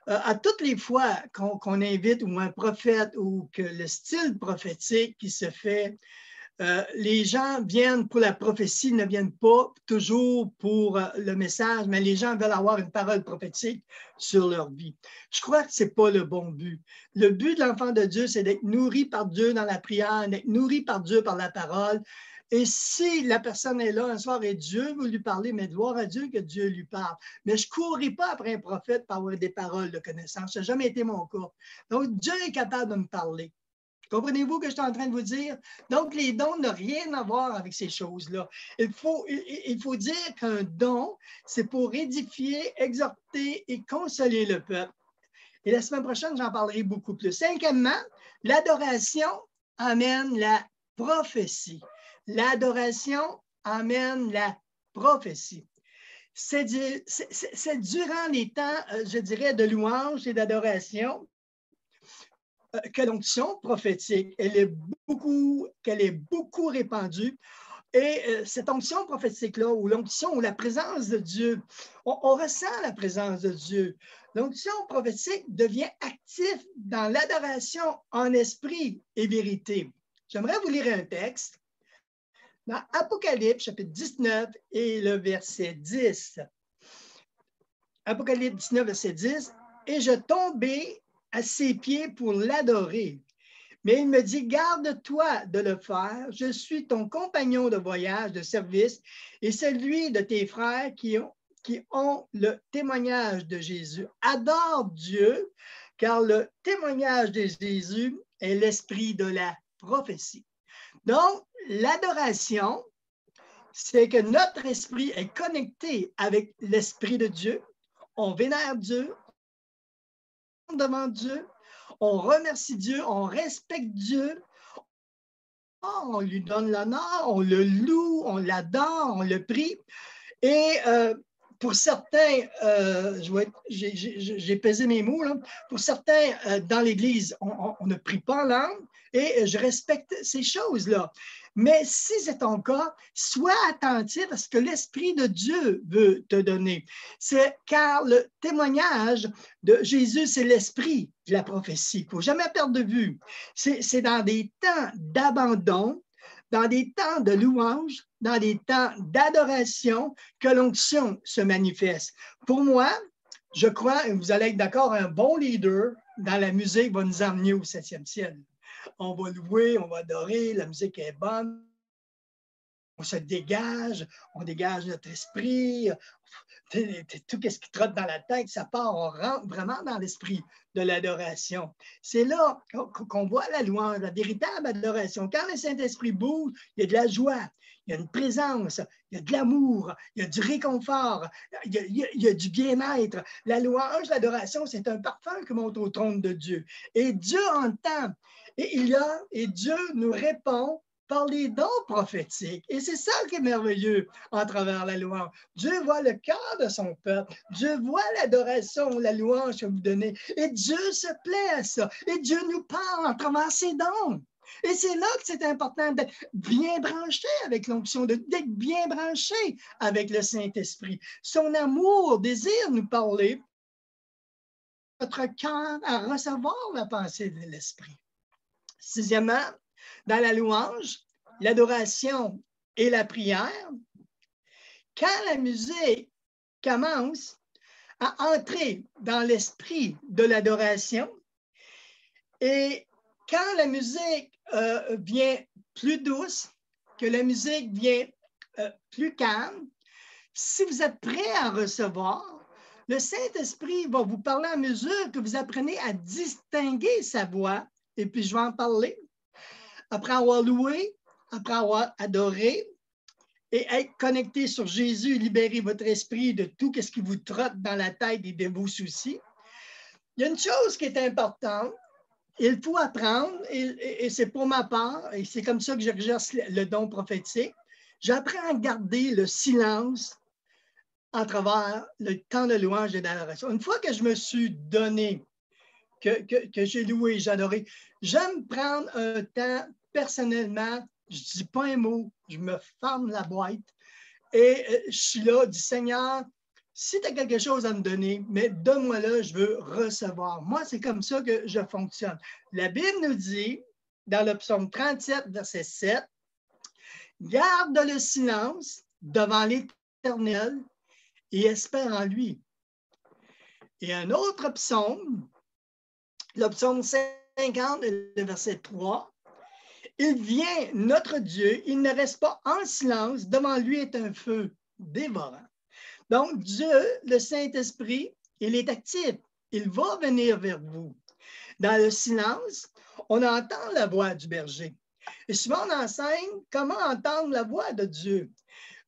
Speaker 5: À toutes les fois qu'on invite ou un prophète ou que le style prophétique qui se fait, les gens viennent pour la prophétie, ne viennent pas toujours pour le message, mais les gens veulent avoir une parole prophétique sur leur vie. Je crois que ce n'est pas le bon but. Le but de l'enfant de Dieu, c'est d'être nourri par Dieu dans la prière, d'être nourri par Dieu par la parole. Et si la personne est là un soir et Dieu veut lui parler, mais gloire à Dieu que Dieu lui parle. Mais je ne courrai pas après un prophète pour avoir des paroles de connaissance. Ça n'a jamais été mon cas. Donc, Dieu est capable de me parler. Comprenez-vous ce que je suis en train de vous dire? Donc, les dons n'ont rien à voir avec ces choses-là. Il faut dire qu'un don, c'est pour édifier, exhorter et consoler le peuple. Et la semaine prochaine, j'en parlerai beaucoup plus. Cinquièmement, l'adoration amène la prophétie. L'adoration amène la prophétie. C'est durant les temps, je dirais, de louange et d'adoration que l'onction prophétique, qu'elle est beaucoup répandue. Et cette onction prophétique-là, ou l'onction, ou la présence de Dieu, on ressent la présence de Dieu. L'onction prophétique devient active dans l'adoration en esprit et vérité. J'aimerais vous lire un texte dans Apocalypse, chapitre 19 et le verset 10. Apocalypse 19, verset 10. « et je tombai à ses pieds pour l'adorer. Mais il me dit, garde-toi de le faire. Je suis ton compagnon de voyage, de service, et celui de tes frères qui ont le témoignage de Jésus. Adore Dieu, car le témoignage de Jésus est l'esprit de la prophétie. Donc, l'adoration, c'est que notre esprit est connecté avec l'esprit de Dieu. On vénère Dieu, on demande Dieu, on remercie Dieu, on respecte Dieu, on lui donne l'honneur, on le loue, on l'adore, on le prie. Et pour certains, j'ai pesé mes mots, là. Pour certains, dans l'Église, on ne prie pas en langue et je respecte ces choses-là. Mais si c'est ton cas, sois attentif à ce que l'Esprit de Dieu veut te donner. C'est car le témoignage de Jésus, c'est l'esprit de la prophétie. Il ne faut jamais perdre de vue. C'est dans des temps d'abandon, dans des temps de louange, dans des temps d'adoration que l'onction se manifeste. Pour moi, je crois, et vous allez être d'accord, un bon leader dans la musique va nous emmener au 7e ciel. On va louer, on va adorer, la musique est bonne, on se dégage, on dégage notre esprit, tout ce qui trotte dans la tête, ça part, on rentre vraiment dans l'esprit de l'adoration. C'est là qu'on voit la louange, la véritable adoration. Quand le Saint-Esprit bouge, il y a de la joie, il y a une présence, il y a de l'amour, il y a du réconfort, il y a du bien-être. La louange, l'adoration, c'est un parfum qui monte au trône de Dieu. Et Dieu entend. Et Dieu nous répond par les dons prophétiques. Et c'est ça qui est merveilleux en travers la louange. Dieu voit le cœur de son peuple. Dieu voit l'adoration, la louange que vous donnez. Et Dieu se plaît à ça. Et Dieu nous parle en travers ses dons. Et c'est là que c'est important d'être bien branché avec l'onction, d'être bien branché avec le Saint-Esprit. Son amour désire nous parler, notre cœur à recevoir la pensée de l'Esprit. Sixièmement, dans la louange, l'adoration et la prière, quand la musique commence à entrer dans l'esprit de l'adoration et quand la musique vient plus douce, que la musique vient plus calme, si vous êtes prêt à recevoir, le Saint-Esprit va vous parler à mesure que vous apprenez à distinguer sa voix, et puis je vais en parler. Après avoir loué, après avoir adoré et être connecté sur Jésus, libérer votre esprit de tout ce qui vous trotte dans la tête et de vos soucis. Il y a une chose qui est importante, il faut apprendre, et c'est pour ma part, et c'est comme ça que j'exerce le don prophétique, j'apprends à garder le silence à travers le temps de louange et d'adoration. Une fois que je me suis donné, que j'ai loué, j'ai adoré, j'aime prendre un temps personnellement, je ne dis pas un mot, je me ferme la boîte et je suis là, je dis Seigneur, si tu as quelque chose à me donner, mais donne-moi là, je veux recevoir. Moi, c'est comme ça que je fonctionne. La Bible nous dit, dans le psaume 37, verset 7, garde le silence devant l'Éternel et espère en lui. Et un autre psaume, le psaume 50, le verset 3, il vient, notre Dieu, il ne reste pas en silence, devant lui est un feu dévorant. Donc, Dieu, le Saint-Esprit, il est actif, il va venir vers vous. Dans le silence, on entend la voix du berger. Et souvent, on enseigne comment entendre la voix de Dieu.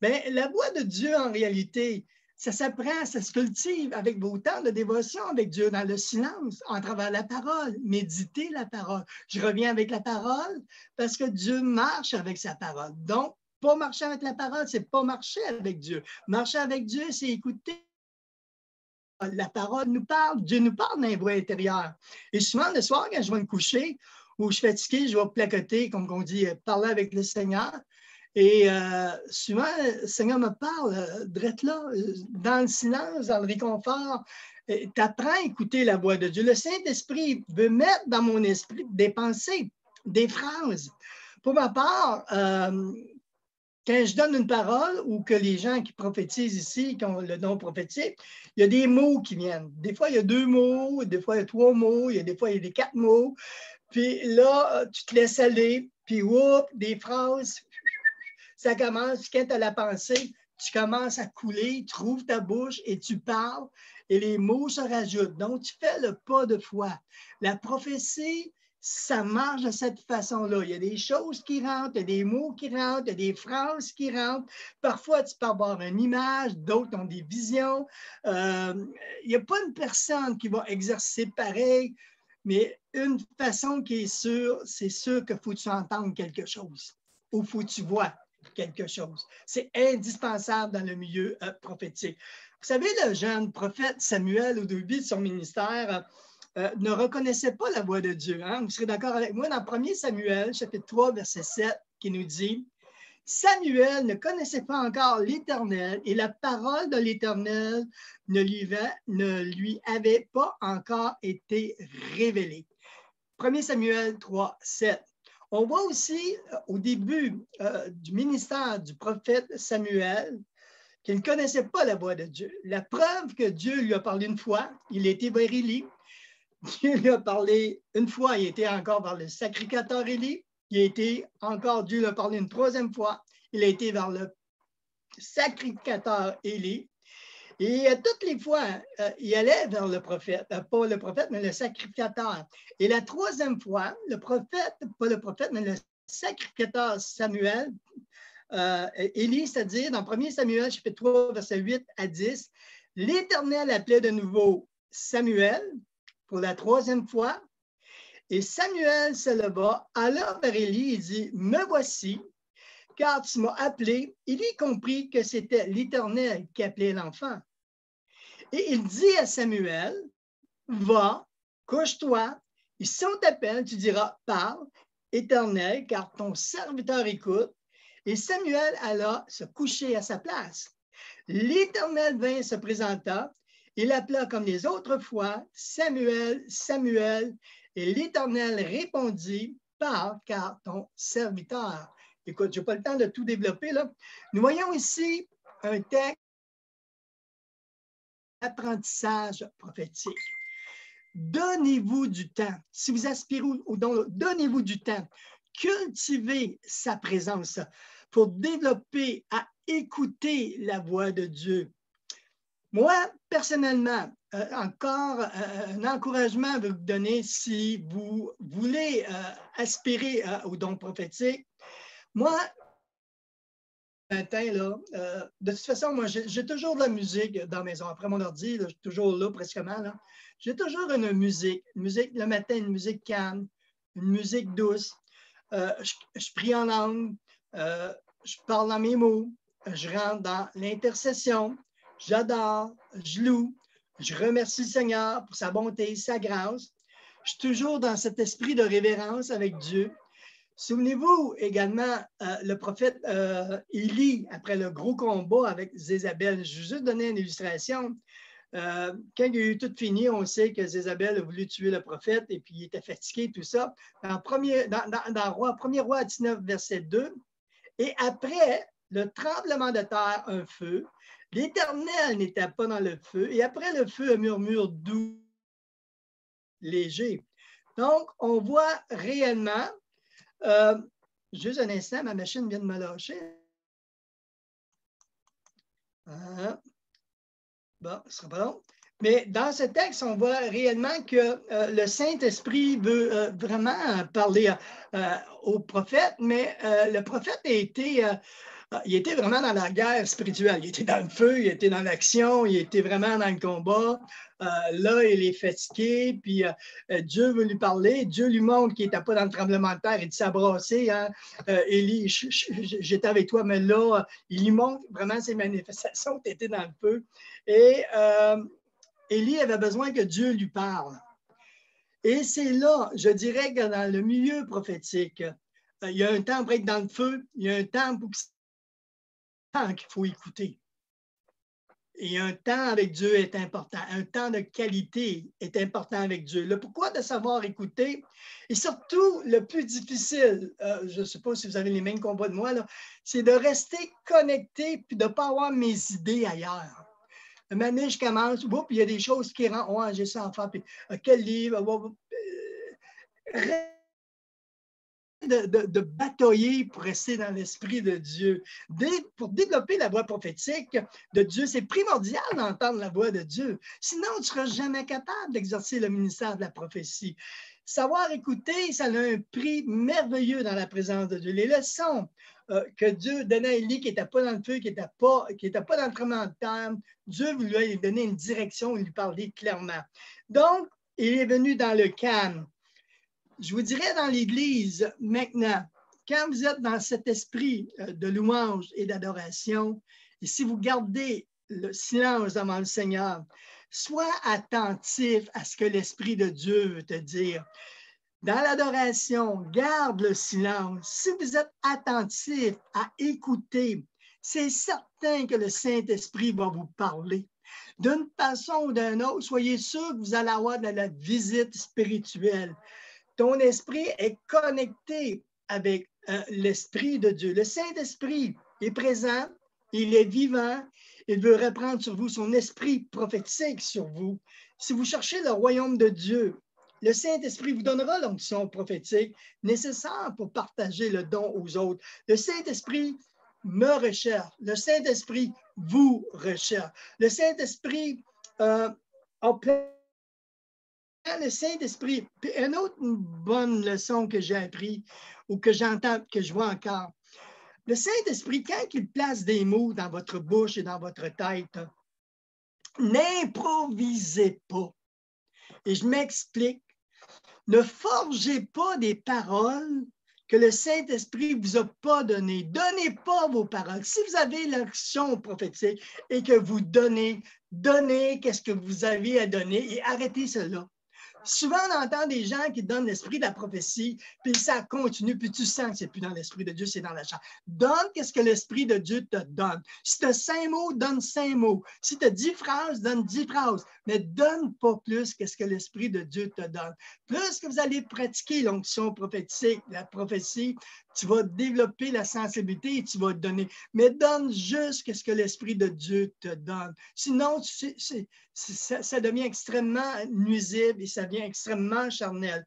Speaker 5: Bien, la voix de Dieu, en réalité, ça s'apprend, ça se cultive avec vos temps de dévotion avec Dieu dans le silence, en travers la parole. Méditez la parole. Je reviens avec la parole parce que Dieu marche avec sa parole. Donc, pas marcher avec la parole, c'est pas marcher avec Dieu. Marcher avec Dieu, c'est écouter. La parole nous parle, Dieu nous parle dans les voix intérieures. Et souvent, le soir, quand je vais me coucher ou je suis fatigué, je vais placoter, comme on dit, parler avec le Seigneur. Et souvent, le Seigneur me parle d'être là, dans le silence, dans le réconfort. Tu apprends à écouter la voix de Dieu. Le Saint-Esprit veut mettre dans mon esprit des pensées, des phrases. Pour ma part, quand je donne une parole ou que les gens qui prophétisent ici, qui ont le don prophétique, il y a des mots qui viennent. Des fois, il y a 2 mots, des fois, il y a 3 mots, des fois, il y a des 4 mots. Puis là, tu te laisses aller, puis whoop, des phrases, ça commence. Quand tu as la pensée, tu commences à couler, tu ouvres ta bouche et tu parles, et les mots se rajoutent. Donc, tu fais le pas de foi. La prophétie, ça marche de cette façon-là. Il y a des choses qui rentrent, il y a des mots qui rentrent, il y a des phrases qui rentrent. Parfois, tu peux avoir une image, d'autres ont des visions. Il n'y a pas une personne qui va exercer pareil, mais une façon qui est sûre, c'est sûr qu'il faut que tu entendes quelque chose ou faut que tu vois quelque chose. C'est indispensable dans le milieu prophétique. Vous savez, le jeune prophète Samuel, au début de son ministère, ne reconnaissait pas la voix de Dieu. Hein? Vous serez d'accord avec moi dans 1 Samuel, chapitre 3, verset 7, qui nous dit « Samuel ne connaissait pas encore l'Éternel et la parole de l'Éternel ne lui avait pas encore été révélée. » 1 Samuel 3, 7. On voit aussi au début du ministère du prophète Samuel qu'il ne connaissait pas la voix de Dieu. La preuve que Dieu lui a parlé une fois, il était vers Élie. Dieu lui a parlé une fois, il était encore vers le sacrificateur Élie. Dieu lui a parlé une 3e fois, il a été vers le sacrificateur Élie. Et toutes les fois, il allait vers le prophète, pas le prophète, mais le sacrificateur. Et la 3e fois, le prophète, pas le prophète, mais le sacrificateur Samuel, Élie, c'est-à-dire dans 1 Samuel, chapitre 3, verset 8 à 10, l'Éternel appelait de nouveau Samuel pour la 3e fois. Et Samuel se leva, alla vers Élie et dit, « Me voici, car tu m'as appelé. » Élie comprit que c'était l'Éternel qui appelait l'enfant. Et il dit à Samuel, « Va, couche-toi, et si on t'appelle, tu diras, « Parle, Éternel, car ton serviteur écoute. » Et Samuel alla se coucher à sa place. L'Éternel vint et se présenta. Il appela comme les autres fois, « Samuel, Samuel. » Et l'Éternel répondit, « Parle, car ton serviteur. » Écoute, je n'ai pas le temps de tout développer là. Nous voyons ici un texte d'apprentissage prophétique. Donnez-vous du temps. Si vous aspirez au don, donnez-vous du temps. Cultivez sa présence pour développer à écouter la voix de Dieu. Moi, personnellement, encore un encouragement à vous donner si vous voulez aspirer au don prophétique. Moi, matin, là, de toute façon, moi, j'ai toujours de la musique dans la maison. Après mon ordi, là, je suis toujours là, presquement. J'ai toujours une musique le matin, une musique calme, une musique douce. Je prie en langue, je parle dans mes mots, je rentre dans l'intercession, j'adore, je loue, je remercie le Seigneur pour sa bonté, sa grâce. Je suis toujours dans cet esprit de révérence avec Dieu. Souvenez-vous également, le prophète Élie, après le gros combat avec Jézabel, je vais juste donner une illustration. Quand il a eu tout fini, on sait que Jézabel a voulu tuer le prophète et puis il était fatigué, tout ça. Dans 1er roi 19, verset 2, et après le tremblement de terre, un feu, l'Éternel n'était pas dans le feu, et après le feu, un murmure doux, léger. Donc, on voit réellement, juste un instant, ma machine vient de me lâcher. Bon, ce ne sera pas long. Mais dans ce texte, on voit réellement que le Saint-Esprit veut vraiment parler au prophèt, mais le prophète il était vraiment dans la guerre spirituelle. Il était dans le feu, il était dans l'action, il était vraiment dans le combat. Là, il est fatigué, puis Dieu veut lui parler. Dieu lui montre qu'il n'était pas dans le tremblement de terre. Il dit, s'abrasser, hein? Élie, j'étais avec toi, mais là, il lui montre vraiment ses manifestations. Tu étais dans le feu. Et Élie avait besoin que Dieu lui parle. Et c'est là, je dirais que dans le milieu prophétique, il y a un temps pour être dans le feu, il y a un temps qu'il faut écouter. Et un temps avec Dieu est important. Un temps de qualité est important avec Dieu. Le pourquoi de savoir écouter, et surtout le plus difficile, je ne sais pas si vous avez les mêmes combats de moi, c'est de rester connecté puis de ne pas avoir mes idées ailleurs. Un moment donné, je commence, puis il y a des choses qui rentrent. Ouais, j'ai ça à faire, puis quel livre? De batailler pour rester dans l'esprit de Dieu. Pour développer la voix prophétique de Dieu, c'est primordial d'entendre la voix de Dieu. Sinon, tu ne seras jamais capable d'exercer le ministère de la prophétie. Savoir écouter, ça a un prix merveilleux dans la présence de Dieu. Les leçons que Dieu donnait à Élie, qui n'était pas dans le feu, qui n'était pas dans le tremblement de terre, Dieu lui a donné une direction, il lui parlait clairement. Donc, il est venu dans le calme. Je vous dirais dans l'Église, maintenant, quand vous êtes dans cet esprit de louange et d'adoration, et si vous gardez le silence devant le Seigneur, sois attentif à ce que l'Esprit de Dieu veut te dire. Dans l'adoration, garde le silence. Si vous êtes attentif à écouter, c'est certain que le Saint-Esprit va vous parler. D'une façon ou d'une autre, soyez sûr que vous allez avoir de la visite spirituelle. Ton esprit est connecté avec l'Esprit de Dieu. Le Saint-Esprit est présent, il est vivant, il veut reprendre sur vous son esprit prophétique sur vous. Si vous cherchez le royaume de Dieu, le Saint-Esprit vous donnera l'onction prophétique nécessaire pour partager le don aux autres. Le Saint-Esprit me recherche. Le Saint-Esprit vous recherche. Le Saint-Esprit a plein. Le Saint-Esprit, puis une autre bonne leçon que j'ai appris ou que j'entends, que je vois encore, le Saint-Esprit, quand il place des mots dans votre bouche et dans votre tête, n'improvisez pas. Et je m'explique, ne forgez pas des paroles que le Saint-Esprit ne vous a pas données. Donnez pas vos paroles. Si vous avez l'action prophétique et que vous donnez qu'est-ce que vous avez à donner et arrêtez cela. Souvent, on entend des gens qui donnent l'esprit de la prophétie, puis ça continue, puis tu sens que ce n'est plus dans l'esprit de Dieu, c'est dans la chair. Donne qu'est-ce que l'esprit de Dieu te donne. Si tu as 5 mots, donne 5 mots. Si tu as 10 phrases, donne 10 phrases. Mais donne pas plus qu'est-ce que l'esprit de Dieu te donne. Plus que vous allez pratiquer l'onction prophétique, la prophétie, tu vas développer la sensibilité et tu vas donner. Mais donne juste qu'est-ce que l'esprit de Dieu te donne. Sinon, ça devient extrêmement nuisible et ça devient extrêmement charnel.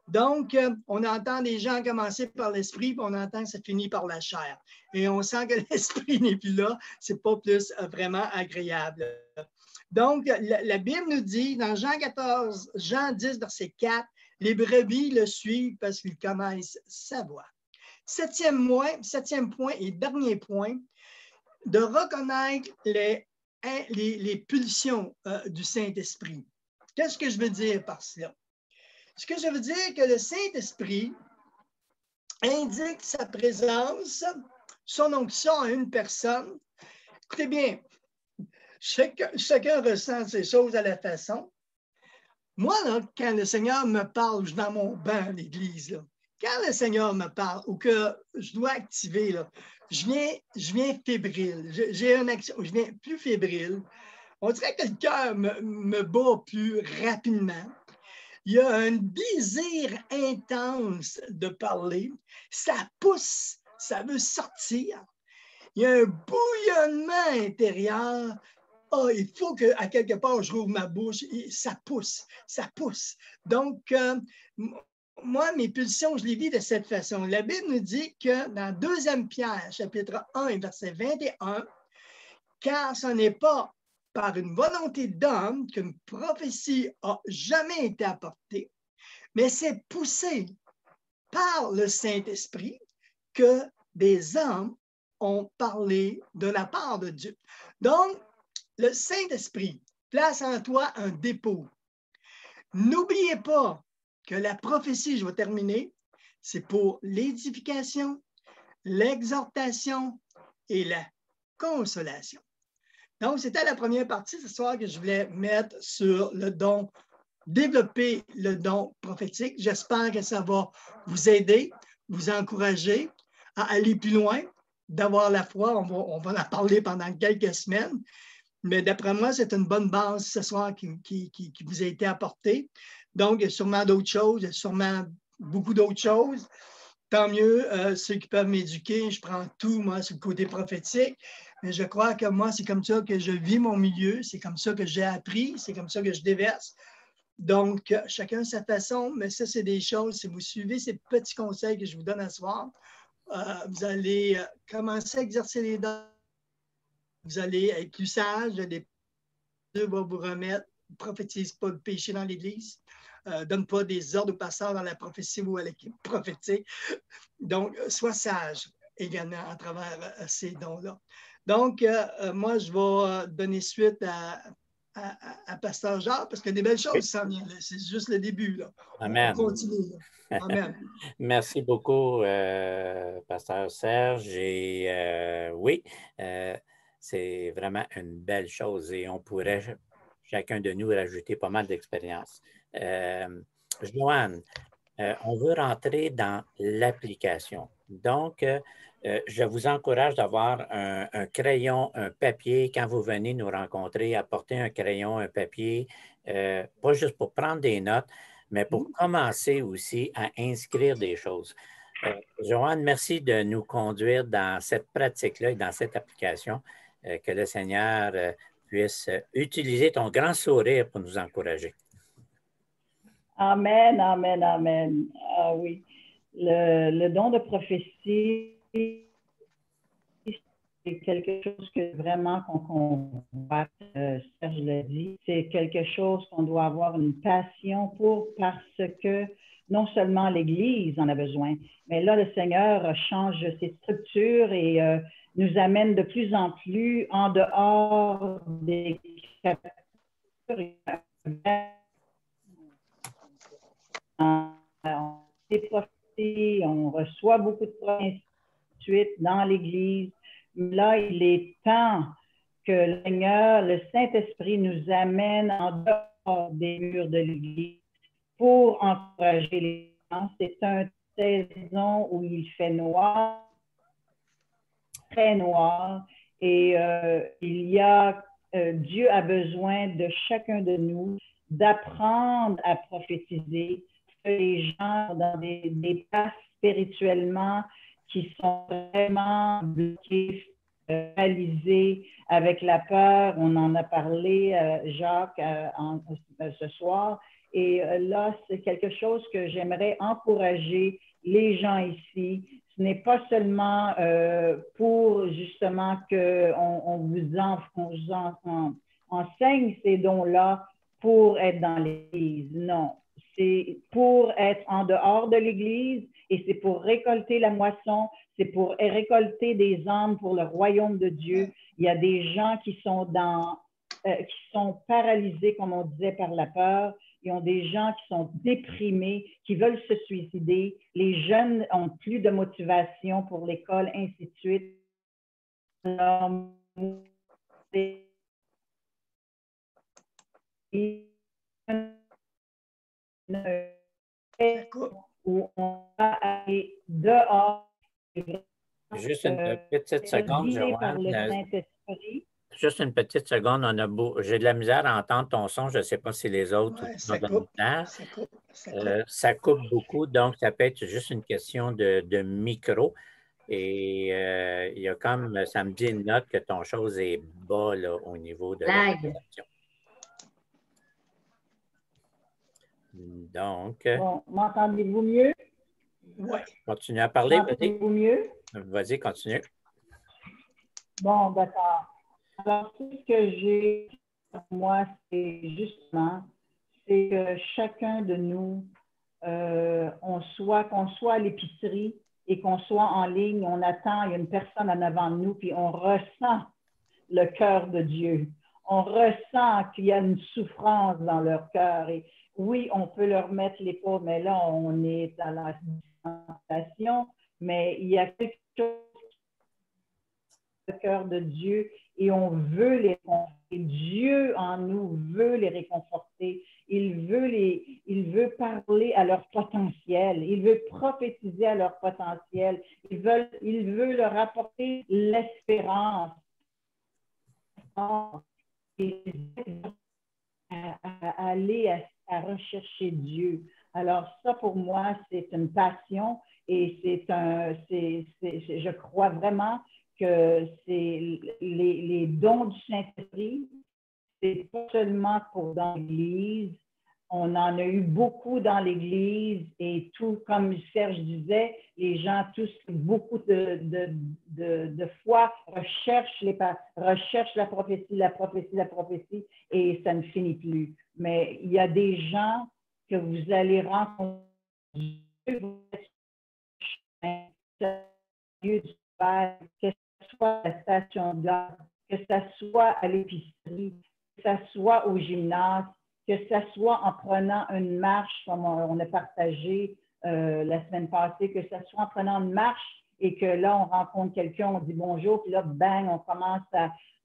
Speaker 5: Donc, on entend des gens commencer par l'esprit, puis on entend que ça finit par la chair. Et on sent que l'esprit n'est plus là. Ce n'est pas plus vraiment agréable. Donc, la Bible nous dit, dans Jean 14, Jean 10, verset 4, les brebis le suivent parce qu'ils connaissent sa voix. Septième point et dernier point, de reconnaître les pulsions du Saint-Esprit. Qu'est-ce que je veux dire par cela? Ce que je veux dire, que le Saint-Esprit indique sa présence, son onction à une personne. Écoutez bien, chacun ressent ces choses à la façon. Moi, là, quand le Seigneur me parle, je suis dans mon banc à l'église, là. Quand le Seigneur me parle ou que je dois activer, là, je viens fébrile. J'ai une action, je viens plus fébrile. On dirait que le cœur me bat plus rapidement. Il y a un désir intense de parler. Ça pousse, ça veut sortir. Il y a un bouillonnement intérieur. Oh, il faut qu'à quelque part, je rouvre ma bouche. Et ça pousse, ça pousse. Donc, moi, mes pulsions, je les vis de cette façon. La Bible nous dit que dans 2 Pierre, chapitre 1, verset 21, car ce n'est pas par une volonté d'homme qu'une prophétie n'a jamais été apportée, mais c'est poussé par le Saint-Esprit que des hommes ont parlé de la part de Dieu. Donc, le Saint-Esprit place en toi un dépôt. N'oubliez pas que la prophétie, je vais terminer, c'est pour l'édification, l'exhortation et la consolation. Donc, c'était la première partie ce soir que je voulais mettre sur le don, développer le don prophétique. J'espère que ça va vous aider, vous encourager à aller plus loin, d'avoir la foi. On va en parler pendant quelques semaines. Mais d'après moi, c'est une bonne base ce soir qui vous a été apportée. Donc, il y a sûrement d'autres choses, il y a sûrement beaucoup d'autres choses. Tant mieux, ceux qui peuvent m'éduquer, je prends tout, moi, sur le côté prophétique. Mais je crois que moi, c'est comme ça que je vis mon milieu, c'est comme ça que j'ai appris, c'est comme ça que je déverse. Donc, chacun sa façon, mais ça, c'est des choses, si vous suivez ces petits conseils que je vous donne à ce soir, vous allez commencer à exercer les dons, vous allez être plus sage, Dieu va vous remettre, ne prophétise pas le péché dans l'Église, donne pas des ordres aux pasteurs dans la prophétie ou à l'équipe prophétique. Donc, sois sage également à travers ces dons-là. Donc, moi, je vais donner suite à Pasteur Jacques parce qu'il y a des belles choses qui s'en viennent. C'est juste le début. Là.
Speaker 1: Amen.
Speaker 5: On continue. Là. Amen.
Speaker 1: Merci beaucoup, Pasteur Serge. Et oui, c'est vraiment une belle chose et on pourrait, chacun de nous, rajouter pas mal d'expérience. Joanne, on veut rentrer dans l'application. Donc, je vous encourage d'avoir un crayon, un papier. Quand vous venez nous rencontrer, apportez un crayon, un papier, pas juste pour prendre des notes, mais pour commencer aussi à inscrire des choses. Joanne, merci de nous conduire dans cette pratique-là et dans cette application. Que le Seigneur puisse utiliser ton grand sourire pour nous encourager.
Speaker 6: Amen, amen, amen. Ah oui. Le don de prophétie, c'est quelque chose que vraiment qu'on voit, Serge l'a dit, c'est quelque chose qu'on doit avoir une passion pour parce que non seulement l'Église en a besoin, mais là, le Seigneur change ses structures et nous amène de plus en plus en dehors des capitures. On reçoit beaucoup de prophéties dans l'Église. Là, il est temps que le Seigneur, le Saint-Esprit nous amène en dehors des murs de l'Église pour encourager les gens. C'est une saison où il fait noir, très noir, et Dieu a besoin de chacun de nous d'apprendre à prophétiser. Les gens dans des places spirituellement qui sont vraiment bloqués, paralysés avec la peur. On en a parlé, Jacques, ce soir. Et là, c'est quelque chose que j'aimerais encourager les gens ici. Ce n'est pas seulement pour justement qu'on vous enseigne ces dons-là pour être dans l'Église. Non, c'est pour être en dehors de l'Église et c'est pour récolter la moisson, c'est pour récolter des âmes pour le royaume de Dieu. Il y a des gens qui sont paralysés, comme on disait, par la peur. Ils ont des gens qui sont déprimés, qui veulent se suicider. Les jeunes ont plus de motivation pour l'école, ainsi de suite. Où on va aller dehors.
Speaker 1: Juste une petite seconde, Joanne. Juste une petite seconde, j'ai de la misère à entendre ton son. Je ne sais pas si les autres ça coupe beaucoup, donc ça peut être juste une question de micro. Et il y a comme, ça me dit une note que ton chose est bas là, au niveau de la réception. Donc.
Speaker 6: Bon, m'entendez-vous mieux?
Speaker 5: Oui.
Speaker 1: Continue à parler.
Speaker 6: M'entendez-vous mieux?
Speaker 1: Vas-y, continue.
Speaker 6: Bon, d'accord. Alors, tout ce que j'ai pour moi, c'est justement, c'est que chacun de nous, qu'on soit à l'épicerie et qu'on soit en ligne, on attend, il y a une personne en avant de nous, puis on ressent le cœur de Dieu. On ressent qu'il y a une souffrance dans leur cœur. Et oui, on peut leur mettre l'épaule, mais là, on est dans la dispensation, mais il y a quelque chose le cœur de Dieu et on veut les réconforter. Dieu en nous veut les réconforter. Il veut parler à leur potentiel. Il veut prophétiser à leur potentiel. Il veut leur apporter l'espérance. à aller à rechercher Dieu. Alors ça, pour moi, c'est une passion et je crois vraiment que c'est les dons du Saint-Esprit, c'est pas seulement pour dans l'Église. On en a eu beaucoup dans l'Église et tout, comme Serge disait, les gens, tous, beaucoup de foi recherchent la prophétie et ça ne finit plus. Mais il y a des gens que vous allez rencontrer, que ce soit à la station de gare, que ce soit à l'épicerie, que ce soit au gymnase, que ce soit en prenant une marche, comme on a partagé la semaine passée, que ce soit en prenant une marche et que là, on rencontre quelqu'un, on dit bonjour, puis là, bang,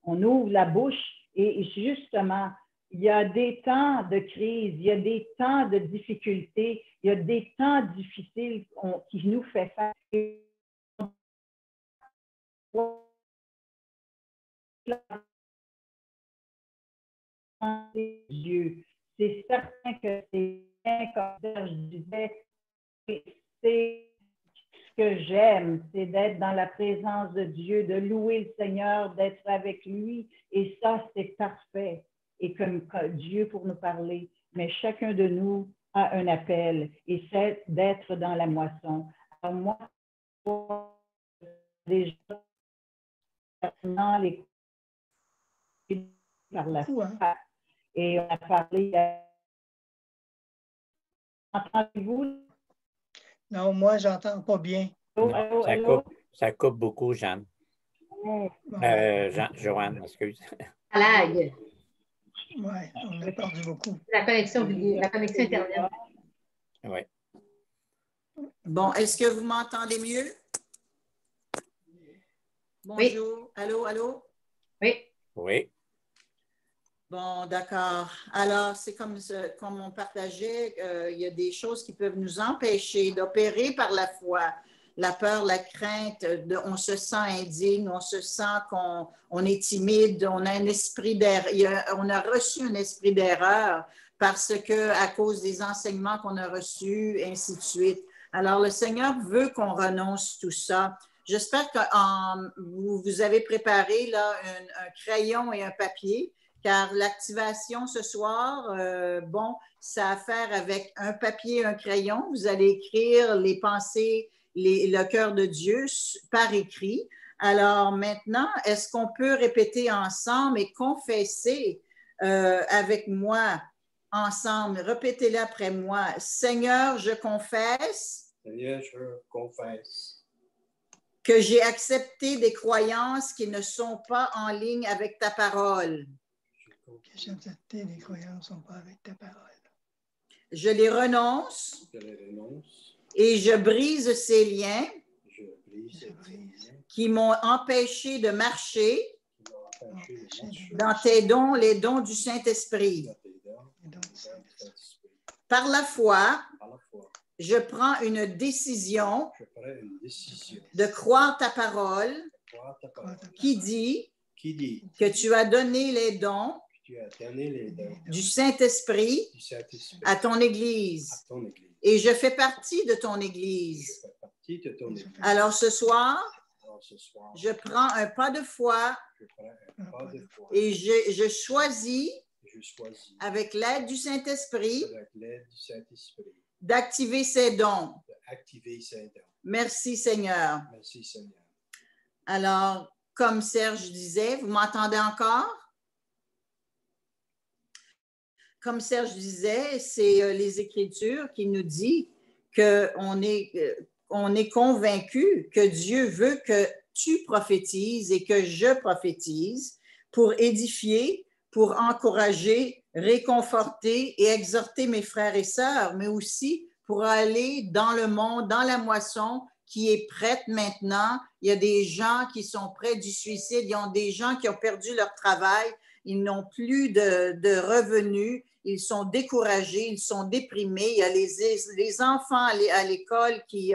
Speaker 6: on ouvre la bouche et justement, il y a des temps de crise, il y a des temps de difficultés, il y a des temps difficiles qui nous fait faire. Dieu. C'est certain que c'est bien, comme je disais, c'est ce que j'aime, c'est d'être dans la présence de Dieu, de louer le Seigneur, d'être avec lui, et ça, c'est parfait. Et comme Dieu pour nous parler, mais chacun de nous a un appel, et c'est d'être dans la moisson. Alors moi, déjà, dans les par la foi, et on a parlé. Entendez-vous?
Speaker 5: Non, moi, j'entends pas bien.
Speaker 6: Allô, allô?
Speaker 1: Ça coupe beaucoup, Jeanne. Joanne, excuse.
Speaker 4: Ça lag.
Speaker 5: Oui, on a perdu beaucoup.
Speaker 4: La connexion Internet.
Speaker 1: Oui.
Speaker 7: Bon, est-ce que vous m'entendez mieux? Bonjour.
Speaker 4: Oui.
Speaker 7: Allô, allô?
Speaker 4: Oui.
Speaker 1: Oui.
Speaker 7: Bon, d'accord. Alors, c'est comme on partageait, il y a des choses qui peuvent nous empêcher d'opérer par la foi. La peur, la crainte, on se sent indigne, on se sent qu'on est timide, on a un esprit d'erreur, on a reçu un esprit d'erreur parce que à cause des enseignements qu'on a reçus, ainsi de suite. Alors, le Seigneur veut qu'on renonce tout ça. J'espère que vous avez préparé là, un crayon et un papier, car l'activation ce soir, bon, ça a à faire avec un papier et un crayon. Vous allez écrire les pensées, le cœur de Dieu par écrit. Alors maintenant, est-ce qu'on peut répéter ensemble et confesser avec moi ensemble? Répétez-le après moi. Seigneur, je confesse.
Speaker 8: Seigneur, je confesse
Speaker 7: que j'ai accepté des croyances qui ne sont pas en ligne avec ta parole.
Speaker 5: Que j'ai accepté des croyances qui ne sont pas avec ta parole.
Speaker 7: Je les renonce. Et je brise ces liens. Qui m'ont empêché de marcher dans tes dons, les dons du Saint-Esprit. Par la foi, je prends une décision de croire ta parole qui dit que tu as donné les dons du Saint-Esprit à ton Église. Et je fais partie de ton Église. Alors ce soir, je prends un pas de foi et je choisis, avec l'aide du Saint-Esprit, d'activer ces dons. Merci Seigneur. Alors, comme Serge disait, vous m'entendez encore? Comme Serge disait, c'est les Écritures qui nous disent qu'on est convaincu que Dieu veut que tu prophétises et que je prophétise pour édifier, pour encourager, réconforter et exhorter mes frères et sœurs, mais aussi pour aller dans le monde, dans la moisson qui est prête maintenant. Il y a des gens qui sont près du suicide, il y a des gens qui ont perdu leur travail, ils n'ont plus de revenus, ils sont découragés, ils sont déprimés. Il y a les enfants à l'école qui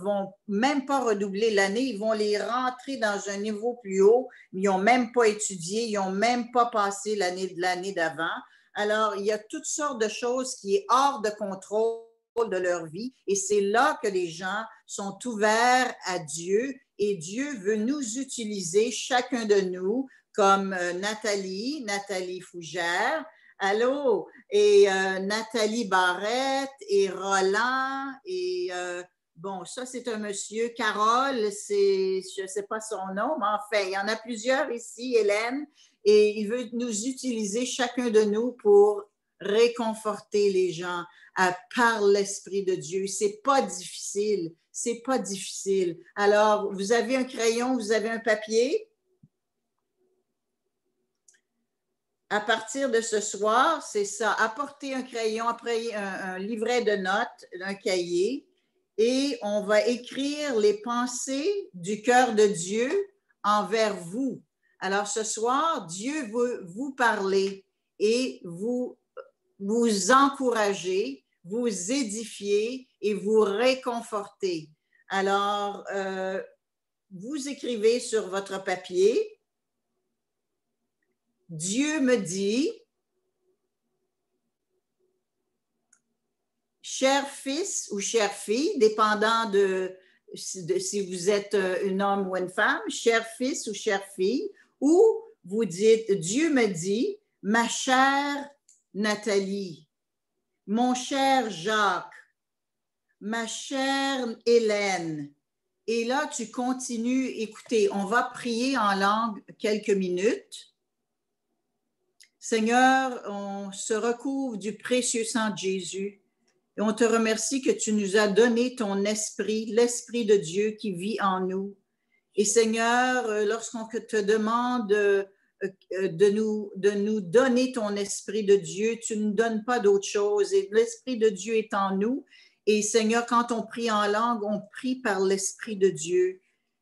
Speaker 7: vont même pas redoubler l'année, ils vont les rentrer dans un niveau plus haut, mais ils n'ont même pas étudié, ils n'ont même pas passé l'année d'avant. Alors, il y a toutes sortes de choses qui est hors de contrôle de leur vie et c'est là que les gens sont ouverts à Dieu et Dieu veut nous utiliser, chacun de nous, comme Nathalie Fougère, allô, et Nathalie Barrette et Roland et bon, ça c'est un monsieur, Carole, je ne sais pas son nom, mais enfin, il y en a plusieurs ici, Hélène, et il veut nous utiliser, chacun de nous, pour réconforter les gens par l'Esprit de Dieu. C'est pas difficile, c'est pas difficile. Alors, vous avez un crayon, vous avez un papier? À partir de ce soir, c'est ça, apportez un crayon, après un livret de notes, un cahier, et on va écrire les pensées du cœur de Dieu envers vous. Alors ce soir, Dieu veut vous parler et vous encourager, vous édifier et vous réconforter. Alors, vous écrivez sur votre papier, Dieu me dit, cher fils ou chère fille, dépendant de si vous êtes un homme ou une femme, cher fils ou chère fille, ou vous dites, Dieu me dit, ma chère Nathalie, mon cher Jacques, ma chère Hélène. Et là, tu continues, écoutez, on va prier en langue quelques minutes. Seigneur, on se recouvre du précieux sang de Jésus et on te remercie que tu nous as donné ton esprit, l'esprit de Dieu qui vit en nous. Et Seigneur, lorsqu'on te demande de nous donner ton esprit de Dieu, tu ne nous donnes pas d'autre chose et l'esprit de Dieu est en nous. Et Seigneur, quand on prie en langue, on prie par l'esprit de Dieu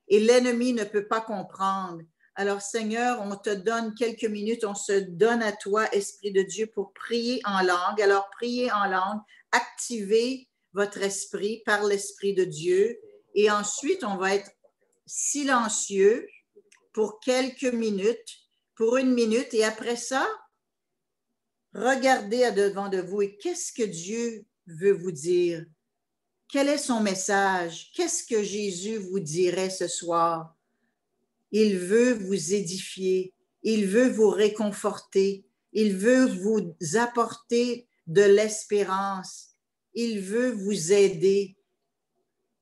Speaker 7: et l'ennemi ne peut pas comprendre. Alors, Seigneur, on te donne quelques minutes, on se donne à toi, Esprit de Dieu, pour prier en langue. Alors, priez en langue, activez votre esprit par l'Esprit de Dieu. Et ensuite, on va être silencieux pour quelques minutes, pour 1 minute. Et après ça, regardez devant de vous et qu'est-ce que Dieu veut vous dire? Quel est son message? Qu'est-ce que Jésus vous dirait ce soir? Il veut vous édifier, il veut vous réconforter, il veut vous apporter de l'espérance, il veut vous aider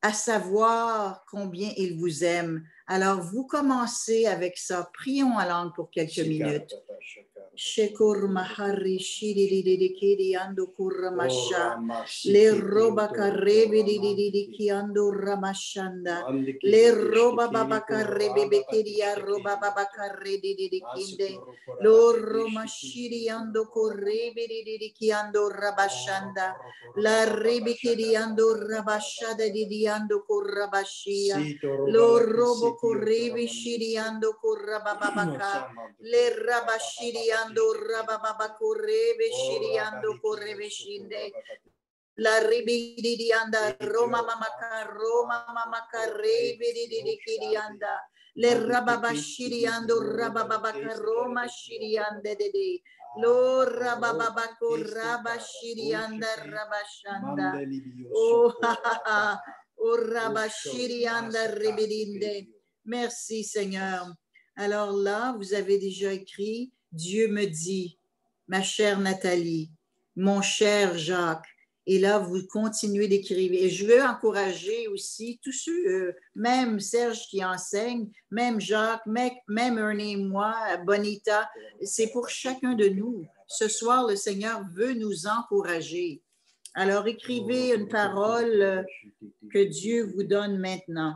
Speaker 7: à savoir combien il vous aime. Alors, vous commencez avec ça. Prions en langue pour quelques minutes. Shekur mahari shiri kiri ando kurramasha le roba karebe ki ando ramashanda le roba baba karebe kiri roba baba karebe kinde lo roma shiri ando korebe ki ando rabashanda la rebe kiri ando rabashada di ando kurrabashia lo robo korebe shiri ando kurrababaka le rabashiri ando rabababa korebe shiri ando korebe shinde la ribidi anda Roma mamaka ribidi kiri anda le rababa shiri ando rabababa Roma shiri ande de lo rabababa koraba shiri anda rabashanda oh oh rabashiri anda ribidinde. Merci Seigneur. Alors là, vous avez déjà écrit, Dieu me dit, ma chère Nathalie, mon cher Jacques. Et là, vous continuez d'écrire. Et je veux encourager aussi tous ceux, même Serge qui enseigne, même Jacques, même Ernie et moi, Bonita, c'est pour chacun de nous. Ce soir, le Seigneur veut nous encourager. Alors, écrivez une parole que Dieu vous donne maintenant.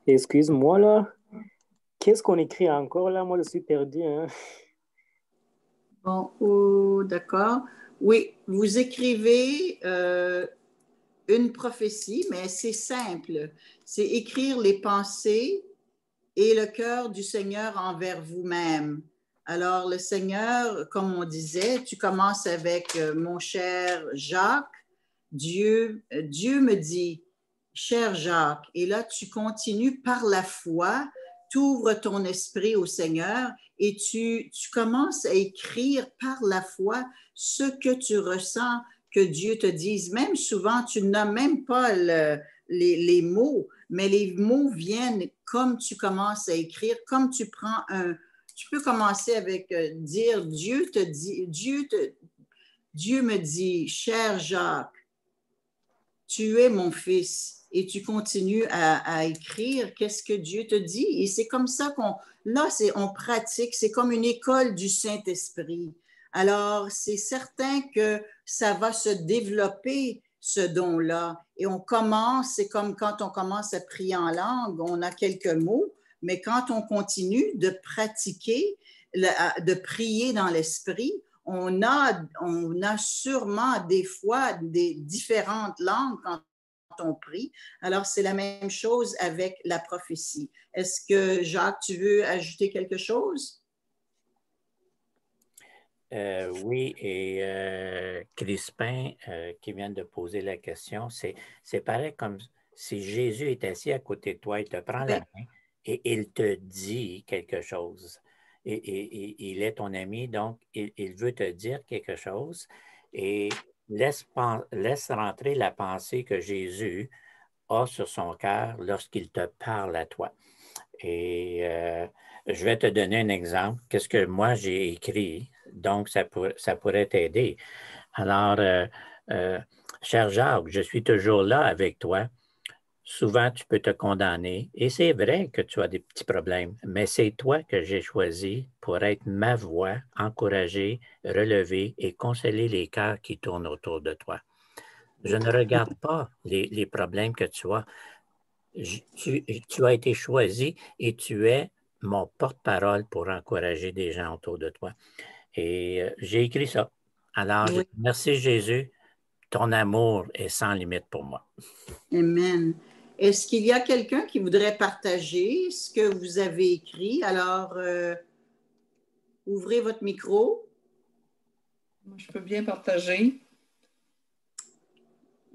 Speaker 9: Excuse-moi là, qu'est-ce qu'on écrit encore là? Moi, je suis perdu, hein?
Speaker 7: Bon, oh, d'accord. Oui, vous écrivez une prophétie, mais c'est simple. C'est écrire les pensées et le cœur du Seigneur envers vous-même. Alors, le Seigneur, comme on disait, tu commences avec mon cher Jacques, Dieu me dit, cher Jacques, et là, tu continues par la foi, tu ouvres ton esprit au Seigneur et tu commences à écrire par la foi ce que tu ressens que Dieu te dise. Même souvent, tu n'as même pas les mots, mais les mots viennent comme tu commences à écrire, comme tu prends tu peux commencer avec dire, Dieu me dit, cher Jacques, tu es mon fils, et tu continues à écrire qu'est-ce que Dieu te dit. Et c'est comme ça on pratique, c'est comme une école du Saint-Esprit. Alors, c'est certain que ça va se développer, ce don-là. Et c'est comme quand on commence à prier en langue, on a quelques mots, mais quand on continue de pratiquer, de prier dans l'esprit, on a sûrement des fois des différentes langues quand on prie. Alors, c'est la même chose avec la prophétie. Est-ce que, Jacques, tu veux ajouter quelque chose?
Speaker 1: Oui, et Crispin, qui vient de poser la question, c'est pareil comme si Jésus est assis à côté de toi, il te prend la main et il te dit quelque chose. Et il est ton ami, donc il veut te dire quelque chose et laisse rentrer la pensée que Jésus a sur son cœur lorsqu'il te parle à toi. Et je vais te donner un exemple. Qu'est-ce que moi j'ai écrit? Donc, ça pourrait t'aider. Alors, cher Jacques, je suis toujours là avec toi. Souvent, tu peux te condamner. Et c'est vrai que tu as des petits problèmes, mais c'est toi que j'ai choisi pour être ma voix, encourager, relever et consoler les cœurs qui tournent autour de toi. Je ne regarde pas les problèmes que tu as. Tu as été choisi et tu es mon porte-parole pour encourager des gens autour de toi. Et j'ai écrit ça. Alors,
Speaker 7: Oui.
Speaker 1: merci Jésus, ton amour est sans limite pour moi.
Speaker 7: Amen. Est-ce qu'il y a quelqu'un qui voudrait partager ce que vous avez écrit? Alors, ouvrez votre micro.
Speaker 3: Je peux bien partager.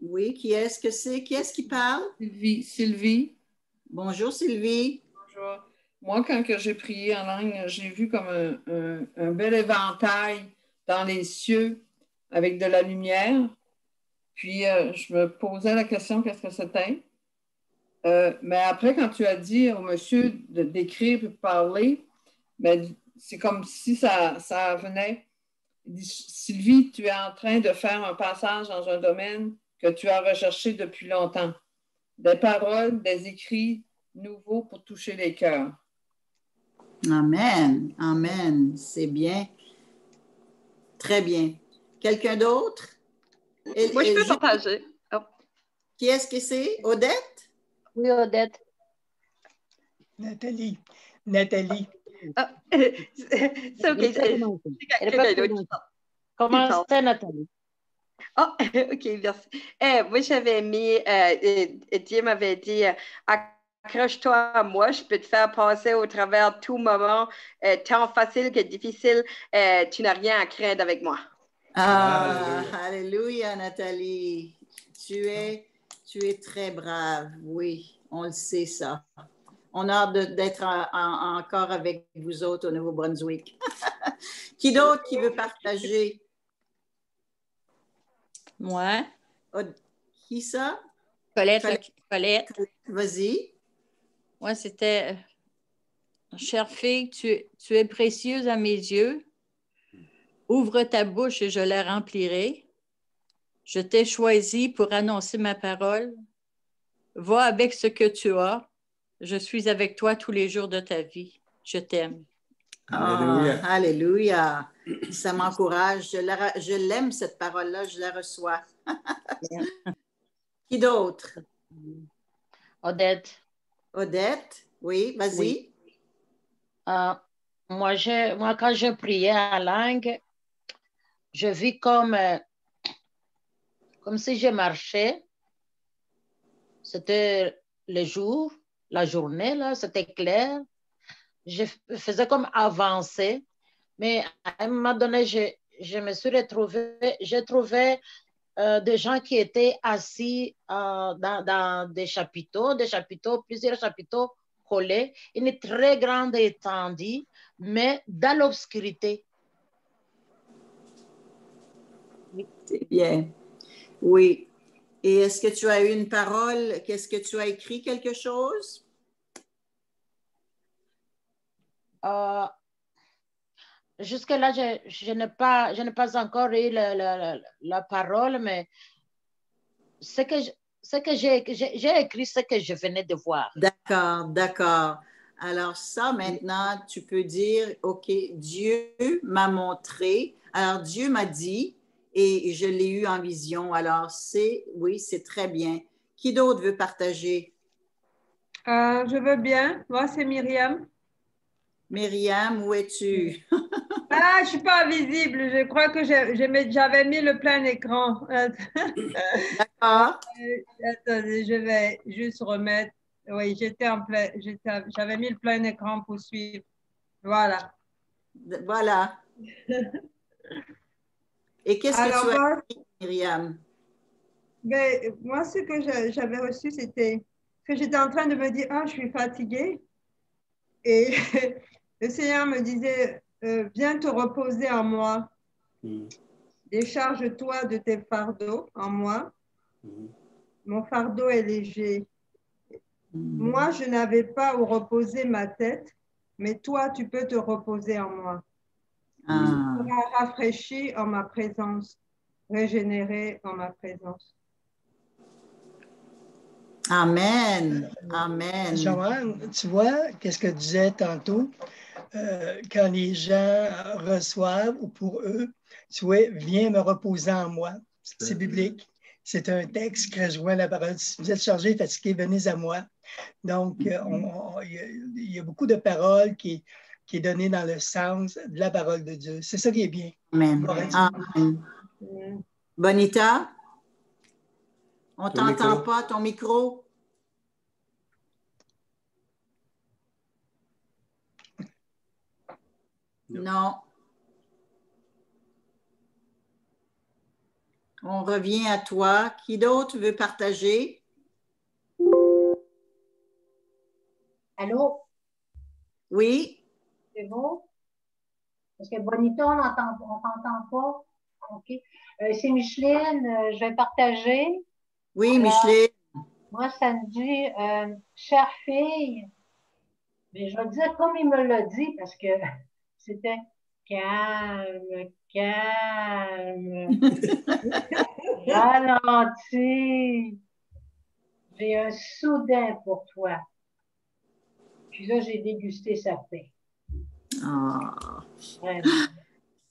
Speaker 7: Oui, qui est-ce que c'est? Qui est-ce qui parle?
Speaker 3: Sylvie.
Speaker 7: Bonjour Sylvie.
Speaker 3: Bonjour. moi, quand que j'ai prié en langue, j'ai vu comme un bel éventail dans les cieux avec de la lumière. Puis, je me posais la question, qu'est-ce que c'était? Mais après, quand tu as dit au monsieur d'écrire et de parler, ben, c'est comme si ça venait. Il dit, Sylvie, tu es en train de faire un passage dans un domaine que tu as recherché depuis longtemps. Des paroles, des écrits nouveaux pour toucher les cœurs.
Speaker 7: Amen. Amen. C'est bien. Très bien. Quelqu'un d'autre?
Speaker 10: Moi, je peux partager. Oh.
Speaker 7: Qui est-ce que c'est? Odette?
Speaker 4: Oui, Odette.
Speaker 5: Nathalie.
Speaker 10: Ah, c'est OK.
Speaker 4: Comment c'est, Nathalie?
Speaker 10: Oh, OK, merci. Moi, j'avais mis, Dieu m'avait dit, accroche-toi à moi, je peux te faire passer au travers tout moment, tant facile que difficile, tu n'as rien à craindre avec moi.
Speaker 7: Ah, alléluia, Nathalie. Tu es très brave. Oui, on le sait ça. On a hâte d'être encore avec vous autres au Nouveau-Brunswick. Qui d'autre qui veut partager?
Speaker 11: Moi.
Speaker 7: Qui ça?
Speaker 11: Colette.
Speaker 7: Vas-y.
Speaker 11: Moi, c'était chère fille, tu es précieuse à mes yeux. Ouvre ta bouche et je la remplirai. Je t'ai choisi pour annoncer ma parole. Va avec ce que tu as. Je suis avec toi tous les jours de ta vie. Je t'aime.
Speaker 7: Alléluia. Alléluia. Ça m'encourage. Je l'aime, cette parole-là. Je la reçois. Qui d'autre?
Speaker 4: Odette.
Speaker 7: Odette? Oui, vas-y.
Speaker 4: Oui. Moi, quand je priais en langue, je vis comme si je marchais. C'était le jour, la journée, là, c'était clair. Je faisais comme avancer, mais à un moment donné, je me suis retrouvée, j'ai trouvé des gens qui étaient assis dans des chapiteaux, plusieurs chapiteaux collés, une très grande étendue, mais dans l'obscurité.
Speaker 7: C'est bien. Oui. Et est-ce que tu as eu une parole? Qu'est-ce que tu as écrit quelque chose?
Speaker 4: Jusque-là, je n'ai pas encore eu la parole, mais ce que j'ai écrit, ce que je venais de voir.
Speaker 7: D'accord. Alors ça, maintenant, tu peux dire, OK, Dieu m'a montré. Alors, Dieu m'a dit et je l'ai eu en vision. Alors, oui, c'est très bien. Qui d'autre veut partager?
Speaker 3: Je veux bien. Moi, c'est Myriam.
Speaker 7: Myriam, où es-tu?
Speaker 3: Je ne suis pas visible. Je crois que j'avais mis le plein écran.
Speaker 7: D'accord.
Speaker 3: Attendez, je vais juste remettre. Oui, j'avais mis le plein écran pour suivre. Voilà.
Speaker 7: Voilà. Et qu'est-ce que tu as dit, Myriam?
Speaker 3: Ben, moi, ce que j'avais reçu, c'était que j'étais en train de me dire, je suis fatiguée. Et le Seigneur me disait, viens te reposer en moi. Décharge-toi de tes fardeaux en moi. Mon fardeau est léger. Moi, je n'avais pas où reposer ma tête, mais toi, tu peux te reposer en moi. Tu seras rafraîchi en ma présence, régénéré en ma présence.
Speaker 7: Amen.
Speaker 5: Joanne, tu vois, qu'est-ce que tu disais tantôt? Quand les gens reçoivent ou pour eux, tu vois, viens me reposer en moi. C'est biblique. C'est un texte que je vois la parole. Si vous êtes chargé, fatigué, venez à moi. Donc, il y a beaucoup de paroles qui est donné dans le sens de la parole de Dieu. C'est ça qui est bien.
Speaker 7: Amen. Bonita, on ne t'entend pas, ton micro. Non. On revient à toi. Qui d'autre veut partager?
Speaker 4: Allô?
Speaker 7: Oui.
Speaker 12: C'est beau? Parce que Bonita, on t'entend pas. OK. C'est Micheline, je vais partager.
Speaker 7: Oui,
Speaker 12: Alors,
Speaker 7: Micheline.
Speaker 12: moi, ça me dit, chère fille, mais je vais dire comme il me l'a dit parce que c'était calme, calme, ralenti. J'ai un soudain pour toi. Puis là, j'ai dégusté sa paix.
Speaker 7: Ah.
Speaker 12: Vraiment.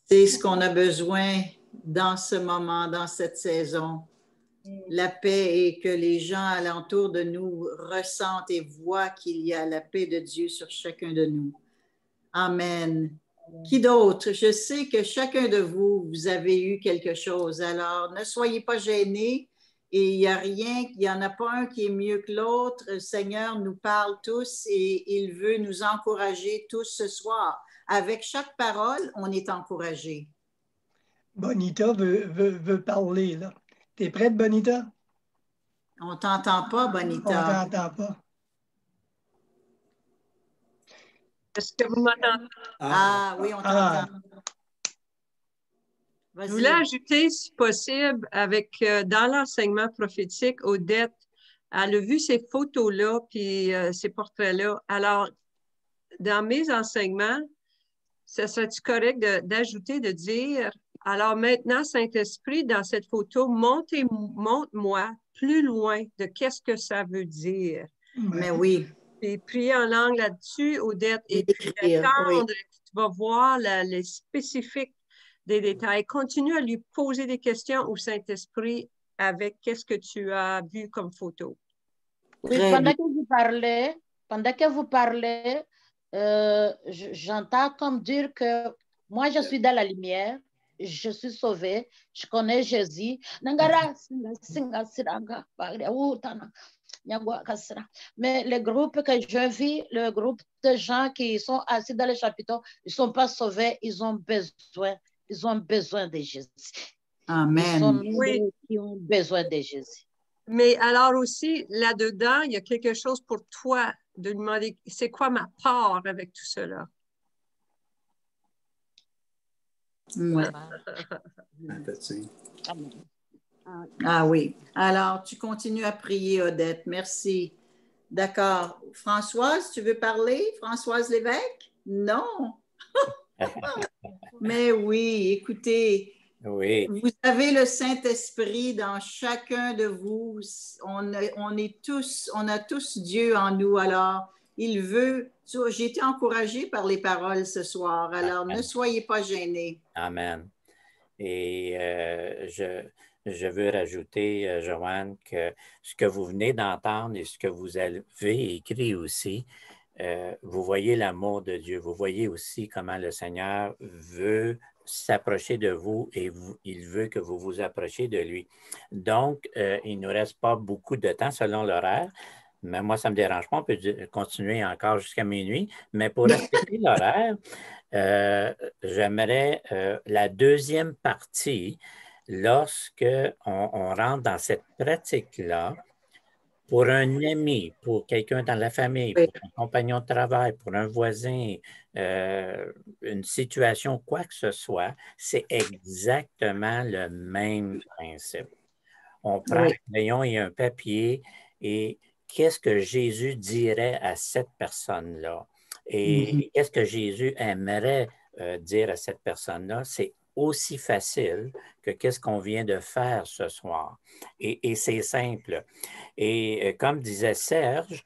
Speaker 7: C'est ce qu'on a besoin dans ce moment, dans cette saison. La paix et que les gens alentour de nous ressentent et voient qu'il y a la paix de Dieu sur chacun de nous. Amen. Qui d'autre? Je sais que chacun de vous, vous avez eu quelque chose. Alors, ne soyez pas gênés et il n'y a rien, il n'y en a pas un qui est mieux que l'autre. Le Seigneur nous parle tous et il veut nous encourager tous ce soir. Avec chaque parole, on est encouragé.
Speaker 5: Bonita veut parler, là. T'es prête, Bonita?
Speaker 7: On ne t'entend pas,
Speaker 5: On
Speaker 7: Bonita.
Speaker 5: t'entend pas.
Speaker 13: Est-ce que vous m'entendez?
Speaker 7: Ah oui, on t'entend.
Speaker 13: Je voulais ajouter, si possible, avec dans l'enseignement prophétique, Odette, elle a vu ces photos-là, puis ces portraits-là. Alors, dans mes enseignements, ce serait-tu correct d'ajouter, de dire, alors maintenant, Saint-Esprit, dans cette photo, montre-moi plus loin de qu'est-ce que ça veut dire.
Speaker 7: Mais oui.
Speaker 13: Puis prier en langue là-dessus, Odette, et puis attendre,
Speaker 7: oui.
Speaker 13: tu vas voir les spécifiques des détails. Continue à lui poser des questions au Saint-Esprit avec qu'est-ce que tu as vu comme photo.
Speaker 4: Oui, pendant que vous parlez, j'entends comme dire que moi, je suis dans la lumière, je suis sauvée, je connais Jésus. Mais le groupe que je vis, le groupe de gens qui sont assis dans les chapiteaux, ils ne sont pas sauvés, ils ont besoin de Jésus.
Speaker 7: Amen.
Speaker 4: Ils sont nombreux qui ont besoin de Jésus.
Speaker 13: Mais alors aussi, là-dedans, il y a quelque chose pour toi de demander, c'est quoi ma part avec tout cela?
Speaker 7: Ouais. Ah oui. Alors, tu continues à prier, Odette. Merci. D'accord. Françoise, tu veux parler? Françoise Lévesque? Non. Mais oui, écoutez.
Speaker 1: Oui.
Speaker 7: Vous avez le Saint-Esprit dans chacun de vous. On a tous Dieu en nous. Alors, il veut. J'ai été encouragée par les paroles ce soir. Alors, ne soyez pas gênés.
Speaker 1: Amen. Et je veux rajouter, Joanne, que ce que vous venez d'entendre et ce que vous avez écrit aussi, vous voyez l'amour de Dieu. Vous voyez aussi comment le Seigneur veut s'approcher de vous et il veut que vous vous approchiez de lui. Donc, il ne nous reste pas beaucoup de temps selon l'horaire. Mais moi, ça ne me dérange pas. On peut continuer encore jusqu'à minuit. Mais pour respecter l'horaire, j'aimerais la deuxième partie, lorsque on rentre dans cette pratique-là, pour un ami, pour quelqu'un dans la famille, pour un compagnon de travail, pour un voisin, une situation, quoi que ce soit, c'est exactement le même principe. On prend un crayon et un papier et qu'est-ce que Jésus dirait à cette personne-là? Et qu'est-ce que Jésus aimerait dire à cette personne-là? C'est aussi facile que qu'est-ce qu'on vient de faire ce soir. Et c'est simple. Et comme disait Serge,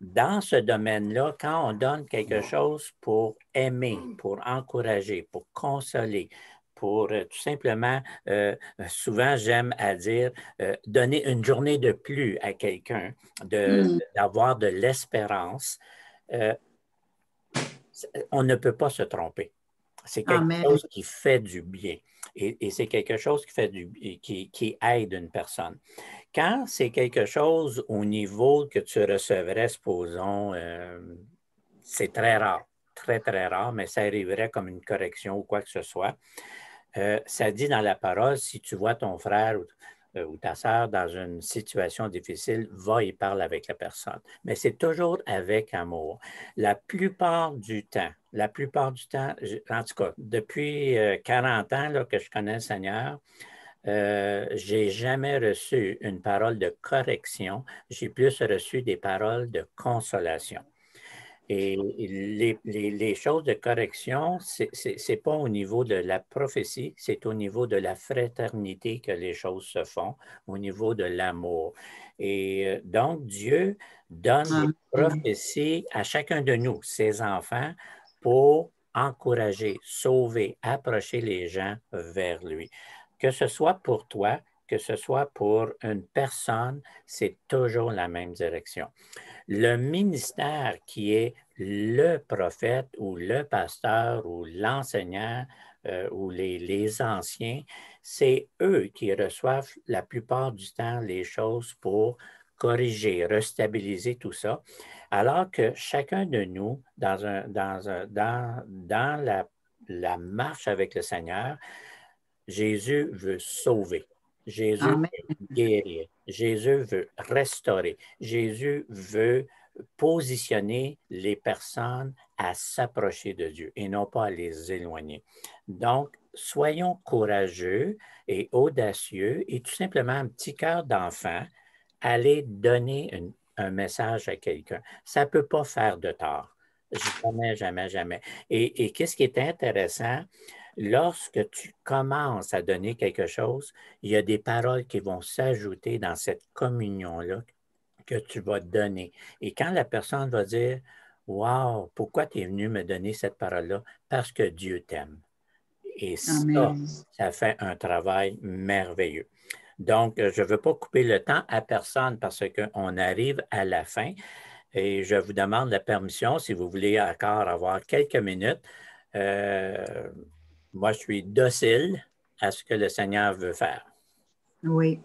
Speaker 1: dans ce domaine-là, quand on donne quelque chose pour aimer, pour encourager, pour consoler, pour tout simplement, souvent j'aime à dire, donner une journée de plus à quelqu'un, d'avoir de l'espérance, on ne peut pas se tromper. C'est quelque chose qui fait du bien et c'est quelque chose qui aide une personne. Quand c'est quelque chose au niveau que tu recevrais, supposons, c'est très rare, très, très rare, mais ça arriverait comme une correction ou quoi que ce soit. Ça dit dans la parole, si tu vois ton frère ou ta sœur dans une situation difficile, va et parle avec la personne. Mais c'est toujours avec amour. La plupart du temps, en tout cas, depuis 40 ans là, que je connais le Seigneur, j'ai jamais reçu une parole de correction, j'ai plus reçu des paroles de consolation. Et les choses de correction, c'est pas au niveau de la prophétie, c'est au niveau de la fraternité que les choses se font, au niveau de l'amour. Et donc, Dieu donne des prophéties à chacun de nous, ses enfants, pour encourager, sauver, approcher les gens vers lui. Que ce soit pour toi, que ce soit pour une personne, c'est toujours la même direction. Le ministère qui est le prophète ou le pasteur ou l'enseignant ou les anciens, c'est eux qui reçoivent la plupart du temps les choses pour corriger, restabiliser tout ça, alors que chacun de nous, dans la marche avec le Seigneur, Jésus veut sauver. Jésus
Speaker 7: Amen.
Speaker 1: veut guérir. Jésus veut restaurer. Jésus veut positionner les personnes à s'approcher de Dieu et non pas à les éloigner. Donc, soyons courageux et audacieux et tout simplement un petit cœur d'enfant, aller donner un message à quelqu'un. Ça ne peut pas faire de tort. Jamais, jamais, jamais. Et qu'est-ce qui est intéressant? Lorsque tu commences à donner quelque chose, il y a des paroles qui vont s'ajouter dans cette communion-là que tu vas donner. Et quand la personne va dire « Wow, pourquoi tu es venu me donner cette parole-là? » Parce que Dieu t'aime. Et ça fait un travail merveilleux. Donc, je ne veux pas couper le temps à personne parce qu'on arrive à la fin. Et je vous demande la permission, si vous voulez encore avoir quelques minutes. Moi, je suis docile à ce que le Seigneur veut faire.
Speaker 7: Oui.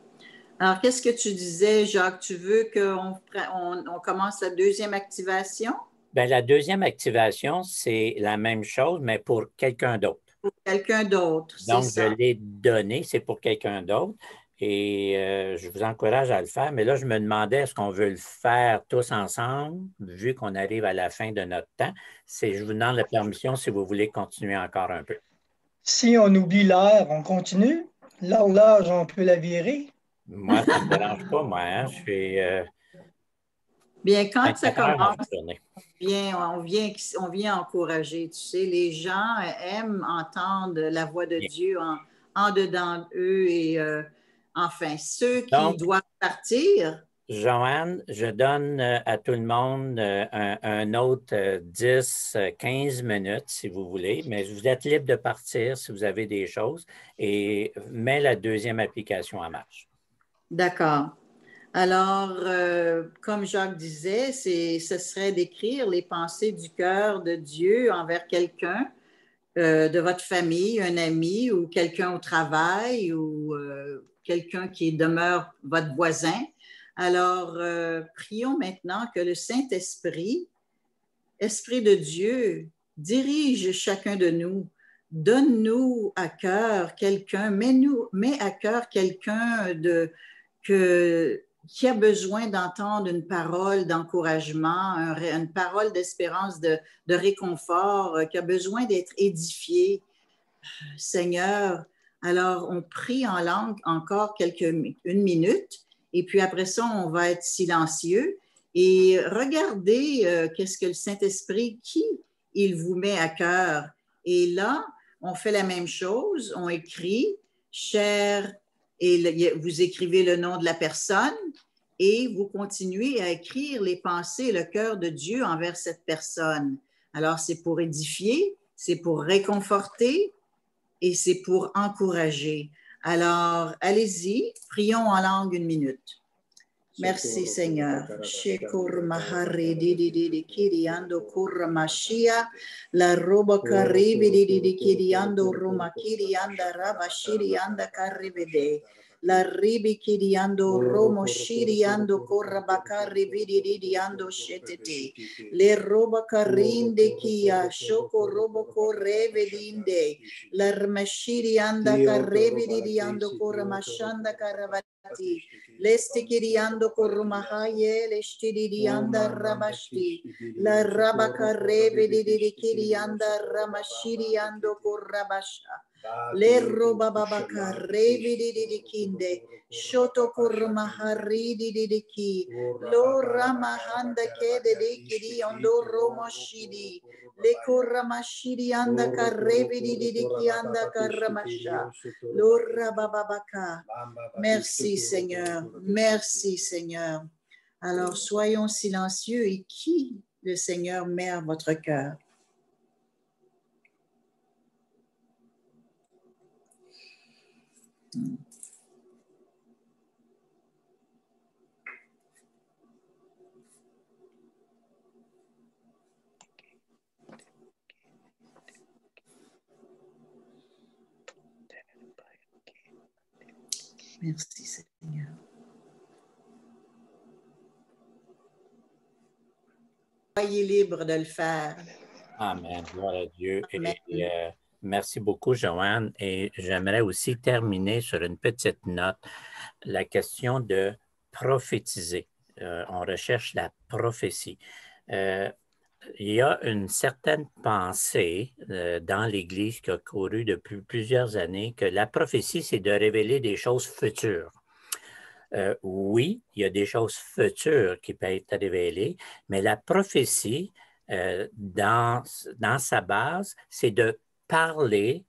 Speaker 7: Alors, qu'est-ce que tu disais, Jacques? Tu veux qu'on commence la deuxième activation?
Speaker 1: Bien, la deuxième activation, c'est la même chose, mais pour quelqu'un d'autre.
Speaker 7: Pour quelqu'un d'autre, c'est
Speaker 1: Donc,
Speaker 7: ça.
Speaker 1: je l'ai donné, c'est pour quelqu'un d'autre. Et je vous encourage à le faire. Mais là, je me demandais, est-ce qu'on veut le faire tous ensemble, vu qu'on arrive à la fin de notre temps? Je vous demande la permission si vous voulez continuer encore un peu.
Speaker 5: Si on oublie l'heure, on continue. L'horloge, on peut la virer.
Speaker 1: Moi, ça ne me dérange pas, moi. Hein? Je suis...
Speaker 7: Bien, quand ça commence, on vient encourager. Tu sais, les gens aiment entendre la voix de Dieu en dedans d'eux. Et enfin, ceux qui doivent partir...
Speaker 1: Joanne, je donne à tout le monde un autre 10, 15 minutes, si vous voulez, mais vous êtes libre de partir si vous avez des choses et mets la deuxième application en marche.
Speaker 7: D'accord. Alors, comme Jacques disait, ce serait d'écrire les pensées du cœur de Dieu envers quelqu'un de votre famille, un ami ou quelqu'un au travail ou quelqu'un qui demeure votre voisin. Alors, prions maintenant que le Saint-Esprit, Esprit de Dieu, dirige chacun de nous. Donne-nous à cœur quelqu'un, mets à cœur quelqu'un qui a besoin d'entendre une parole d'encouragement, une parole d'espérance, de réconfort, qui a besoin d'être édifié. Seigneur, alors on prie en langue encore une minute. Et puis après ça, on va être silencieux et regardez qu'est-ce que le Saint-Esprit, qui il vous met à cœur. Et là, on fait la même chose, on écrit « cher » et vous écrivez le nom de la personne et vous continuez à écrire les pensées et le cœur de Dieu envers cette personne. Alors, c'est pour édifier, c'est pour réconforter et c'est pour encourager. Alors, allez-y, prions en langue une minute. Merci Seigneur. La roba karibi di kiriando roma kirianda raba shirianda karibede. La ribikiriando romo shiriando korabakari vidiriando shetete. Le roba karinde kia shoko robo korevedinde. La rmashirianda karevidiriando koramashanda karavati. Lestikiriando korumahaye leshtirianda ramashti. La rabaka revidirianda ramashiriando korabasha. Le roba babaka revididikinde. Shoto kurmahari didiki. Lo ramahanda kede dikidi ondo romoshidi. Le kuramashidi anda karevididiki anda karamasha. Lo rabababaka. Merci Seigneur. Merci Seigneur. Alors soyons silencieux et qui le Seigneur met à votre cœur. Merci Seigneur. Soyez libre de le faire.
Speaker 1: Amen. Gloire à Dieu.
Speaker 7: Amen.
Speaker 1: Et, merci beaucoup, Joanne. Et j'aimerais aussi terminer sur une petite note, la question de prophétiser. On recherche la prophétie. Il y a une certaine pensée dans l'Église qui a couru depuis plusieurs années que la prophétie, c'est de révéler des choses futures. Oui, il y a des choses futures qui peuvent être révélées, mais la prophétie, dans sa base, c'est de parler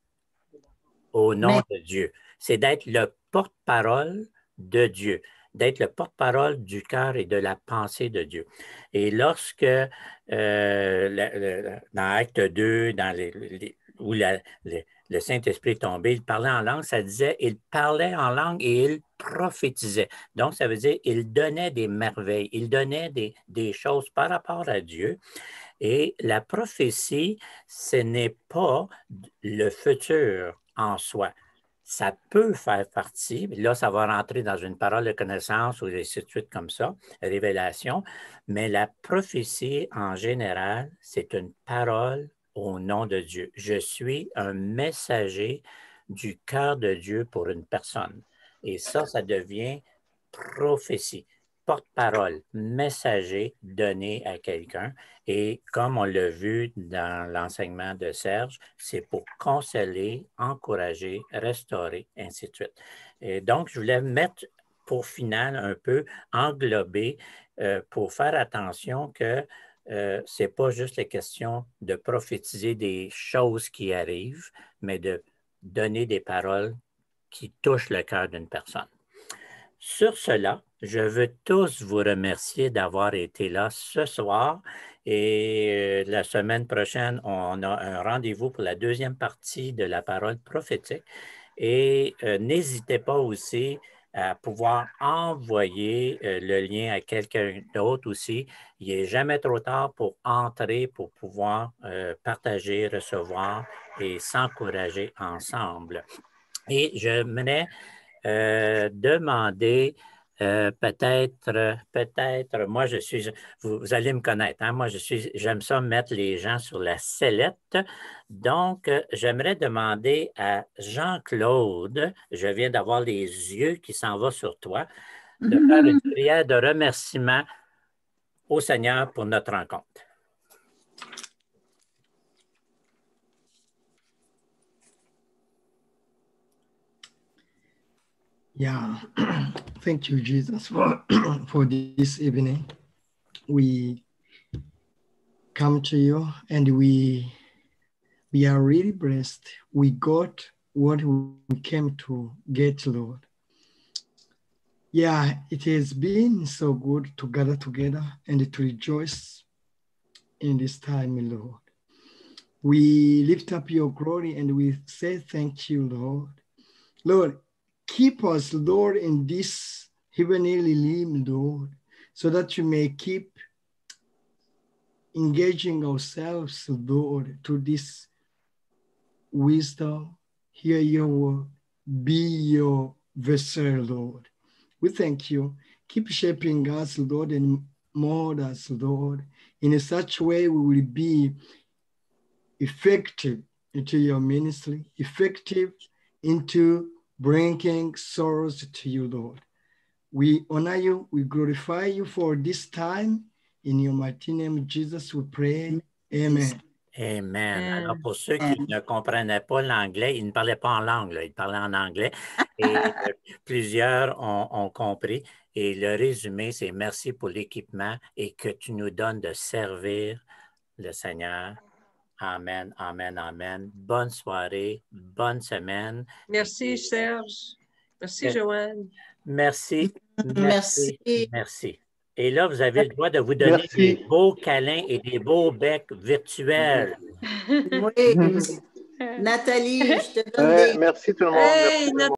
Speaker 1: au nom de Dieu. C'est d'être le porte-parole de Dieu, d'être le porte-parole du cœur et de la pensée de Dieu. Et lorsque, dans Acte 2, où le Saint-Esprit est tombé, il parlait en langue, ça disait, il parlait en langue et il prophétisait. Donc, ça veut dire, il donnait des merveilles, il donnait des choses par rapport à Dieu. Et la prophétie, ce n'est pas le futur en soi. Ça peut faire partie, là, ça va rentrer dans une parole de connaissance ou ainsi de suite comme ça, révélation, mais la prophétie, en général, c'est une parole au nom de Dieu. Je suis un messager du cœur de Dieu pour une personne. Et ça devient prophétie, porte-parole, messager donné à quelqu'un. Et comme on l'a vu dans l'enseignement de Serge, c'est pour consoler, encourager, restaurer, ainsi de suite. Et donc, je voulais mettre pour final un peu englober pour faire attention que ce n'est pas juste la question de prophétiser des choses qui arrivent, mais de donner des paroles qui touchent le cœur d'une personne. Sur cela, je veux tous vous remercier d'avoir été là ce soir et la semaine prochaine, on a un rendez-vous pour la deuxième partie de la parole prophétique et n'hésitez pas aussi à pouvoir envoyer le lien à quelqu'un d'autre aussi. Il n'est jamais trop tard pour entrer, pour pouvoir partager, recevoir et s'encourager ensemble. Et j'aimerais demander peut-être, moi je suis, vous allez me connaître, hein, moi j'aime ça mettre les gens sur la sellette. Donc, j'aimerais demander à Jean-Claude, je viens d'avoir les yeux qui s'en vont sur toi, de faire une prière de remerciement au Seigneur pour notre rencontre.
Speaker 5: Yeah, thank you, Jesus, for this evening. We come to you and we are really blessed. We got what we came to get, Lord. Yeah, it has been so good to gather together and to rejoice in this time, Lord. We lift up your glory and we say thank you, Lord. Lord, keep us, Lord, in this heavenly realm, Lord, so that you may keep engaging ourselves, Lord, to this wisdom, hear your word, be your
Speaker 14: vessel, Lord. We thank you. Keep shaping us, Lord, and mold us, Lord, in such a way we will be effective into your ministry, effective into bringing souls to you, Lord. We honor you, we glorify you for this time. In your mighty name, Jesus, we pray. Amen.
Speaker 1: Amen. Alors, pour ceux qui ne comprenaient pas l'anglais, ils ne parlaient pas en langue, là, ils parlaient en anglais. Et plusieurs ont compris. Et le résumé, c'est merci pour l'équipement et que tu nous donnes de servir le Seigneur. Amen, amen, amen. Bonne soirée, bonne semaine.
Speaker 13: Merci, Serge. Merci, Joanne.
Speaker 1: Merci.
Speaker 7: Merci.
Speaker 1: Merci. Et là, vous avez le droit de vous donner des beaux câlins et des beaux becs virtuels.
Speaker 7: Oui. Nathalie, je te donne des...
Speaker 15: Merci tout le monde.
Speaker 13: Hey,
Speaker 15: merci.